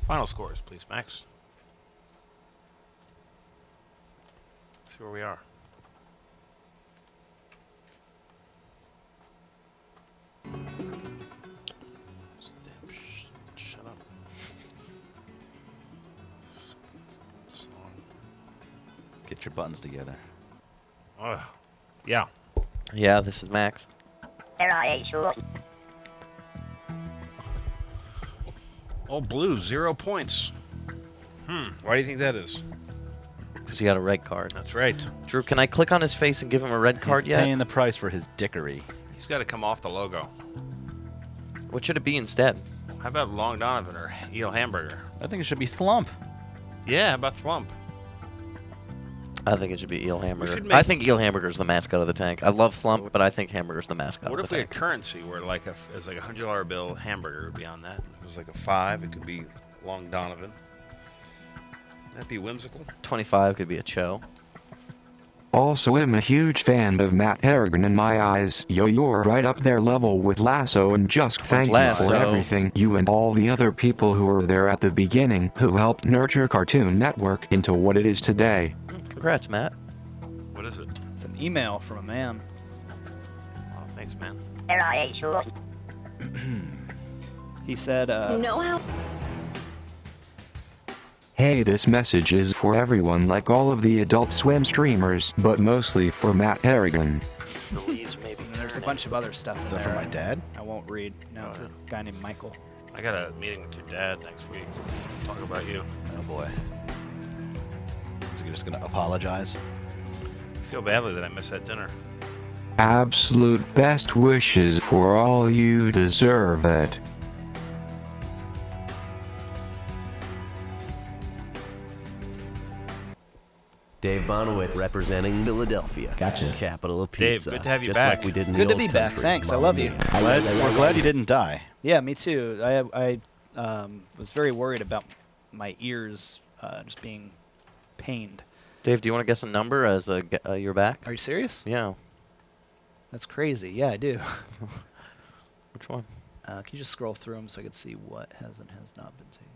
Final scores, please, Max. See where we are. Shut up. Get your buttons together. Yeah. Yeah, this is Max. All blue, 0 points. Why do you think that is? Because he got a red card. That's right. Drew, can I click on his face and give him a red card He's yet? paying the price for his dickery. He's got to come off the logo. What should it be instead? How about Long Donovan or Eel Hamburger? I think it should be Thwump. Yeah, how about Thwump? I think it should be Eel Hamburger. should I make- think Eel Hamburger is the mascot of the tank. I love Thwump, but I think Hamburger's the mascot What of if the we tank. had currency where like it's like a $100 bill hamburger would be on that? If it was like a 5, it could be Long Donovan. That'd be whimsical. 25 could be a Cho. Also am a huge fan of Matt Harrigan in my eyes. Yo, you're right up there level with Lasso and Just thank you Lasso. for everything. You and all the other people who were there at the beginning who helped nurture Cartoon Network into what it is today. Congrats, Matt. What is it? It's an email from a man. Oh, thanks, man. He said, Hey, this message is for everyone like all of the Adult Swim streamers, but mostly for Matt Harrigan. The leaves may be there's a bunch of other stuff. Is in that for there my dad? I won't read. No, it's a guy named Michael. I got a meeting with your dad next week. Talk about you. Oh boy. So you're just gonna apologize? I feel badly that I missed that dinner. Absolute best wishes for all you deserve it. Dave Bonowitz representing Philadelphia. Gotcha. Capital of Dave, pizza. good to have you just back. like we did in Good the to old be back. country. Thanks. I Mamma love you. mia. We're glad you didn't die. Yeah, me too. I was very worried about my ears just being pained. Dave, do you want to guess a number as you're back? Are you serious? Yeah. That's crazy. Yeah, I do. Which one? Can you just scroll through them so I can see what has and has not been taken?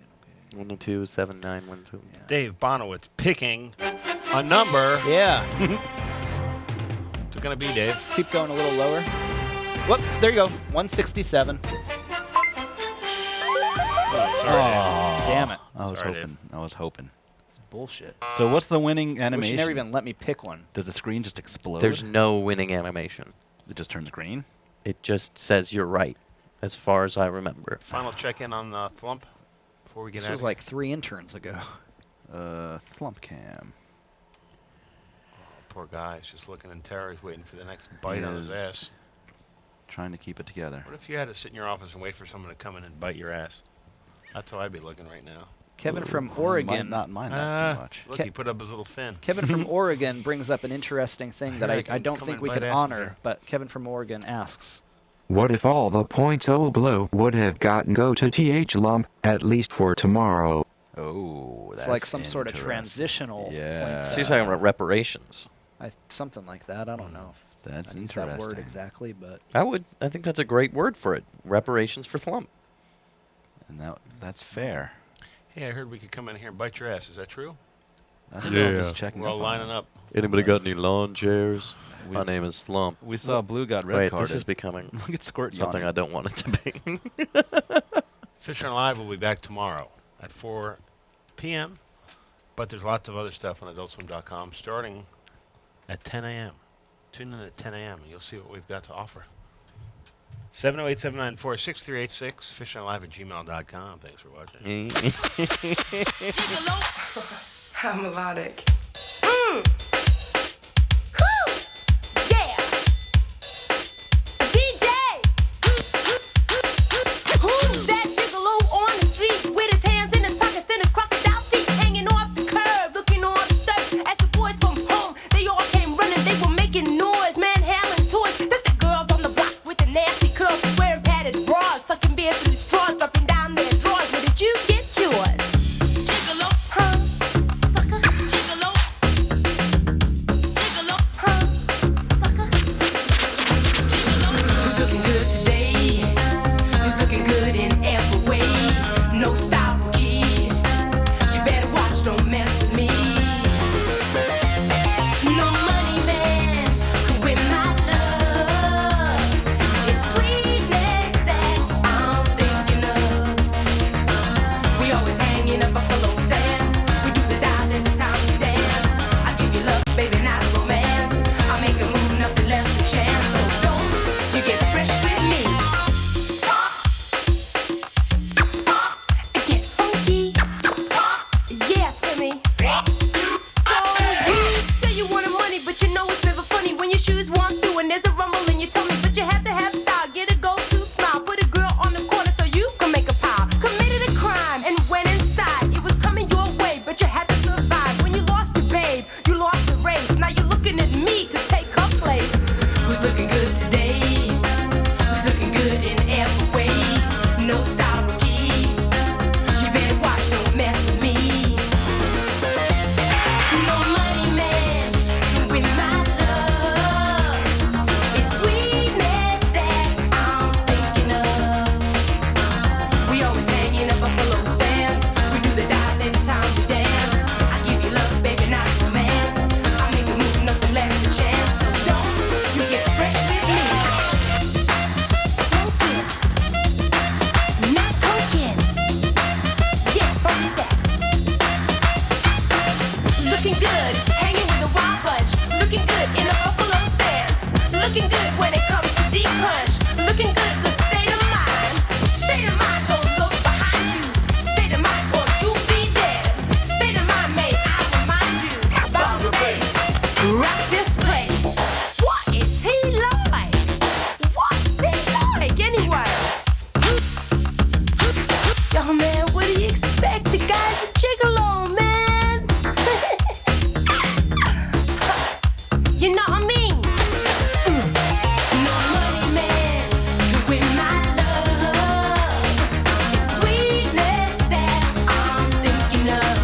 102 7912. Yeah. Dave Bonowitz picking a number. Yeah. What's it gonna be, Dave? Keep going a little lower. Whoop, there you go. 167. Oh, sorry. Damn it. I was Sorry, hoping. I was hoping. It's bullshit. So what's the winning Wish animation? you never even let me pick one. Does the screen just explode? There's no winning animation. It just turns green? It just says you're right, as far as I remember. Final check-in on Thwump before we get This out was of here. like 3 interns ago. Thwump cam. Poor guy. He's just looking in terror. He's waiting for the next bite on his Yes. ass. Trying to keep it together. What if you had to sit in your office and wait for someone to come in and bite your ass? That's how I'd be looking right now. Kevin from Might Oregon. not mind that too much. Look, he put up his little fin. Kevin from Oregon brings up an interesting thing that Here I I can don't come think and we bite could ass honor, again. but Kevin from Oregon asks, What if all the points Old Blue would have gotten go to TH Lump, at least for tomorrow? Oh, it's that's like some sort of interesting. transitional Yeah. point. So you're talking about reparations. Something like that. I don't know if That's I use that word interesting. exactly, but I think that's a great word for it. Reparations for Thwump. And that's fair. Hey, I heard we could come in here and bite your ass. Is that true? I think I'm just checking We're all up on lining it. up. Anybody got any lawn chairs? We- My name is Thwump. We saw Blue got red Wait, carded. this is becoming Look at Squirt something yawning. I don't want it to be. Fisher Live will be back tomorrow at 4 p.m. But there's lots of other stuff on AdultSwim.com starting at 10 a.m. Tune in at 10 a.m. and you'll see what we've got to offer. 708-794-6386, fishandlive@gmail.com. Thanks for watching. How melodic. Who's that gigolo on the street with his hands in his pockets and his crocodile feet hanging off the curb, looking all disturbed? As the boys from home, they all came running, they were making noise, manhandling toys. That's the girls on the block with the nasty curls, wearing padded bras, sucking beer through the straws, dropping down their drawers. Where did you get yours? Gigolo, huh? Sucker, gigolo. baby, not romance. I make a move, nothing left to chance. So don't you get fresh with me. Get funky. Yeah, Timmy. So you say you wanted money, but you know it's never funny when your shoes walk through and there's a rumble in your tummy. But you have to have style, get a go-to smile, put a girl on the corner so you can make a pile. Committed a crime and went inside. It was coming your way, but you had to survive. When you lost your babe, you lost the race. Now you're looking at me to take her place. Who's looking good today? Who's looking good in every way? No style rookie. You better watch, don't mess with me. No money man can win my love. It's sweetness that I'm thinking of. We always hang in a buffalo stance. We do the dive anytime we dance. I give you love, baby, not romance. I make a move, nothing left to chance. So don't you get fresh with me. Smoking, not token. Yeah, funky sex. Looking good, hanging with a wild bunch. Looking good in a buffalo stance. Looking good when it comes to deep punch. Looking good is a state of mind. State of mind, don't look behind you. State of mind, or you'll be dead. State of mind, may I remind you. Bounce the bass, rock this place. What is he like? What's he like anyway? Yo, man, what do you expect? The guy's a gigolo, man. You know what I mean? No money man can win my love. It's sweetness that I'm thinking of.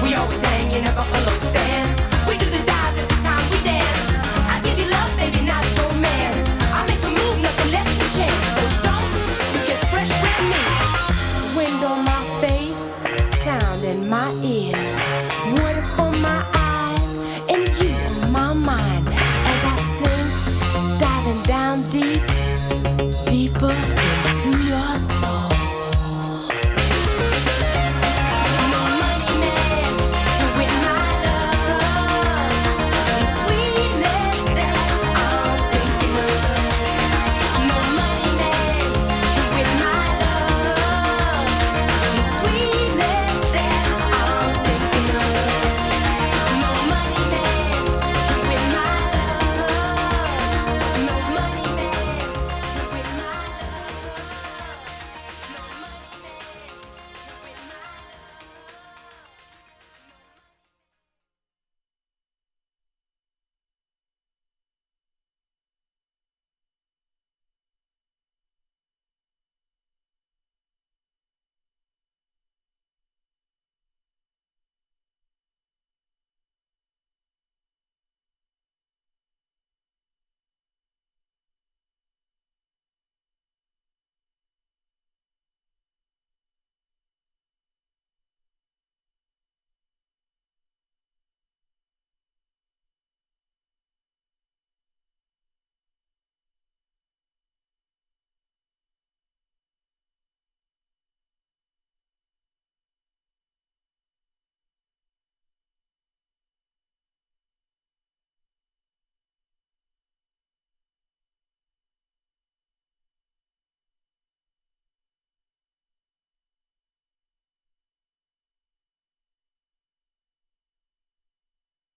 We always hang in a buffalo stance. We do the dive every time we dance. I give you love, baby, not romance. I make a move, nothing left to chance. So don't you get fresh with me. Wind on my face, sound in my ears. Water for my eyes.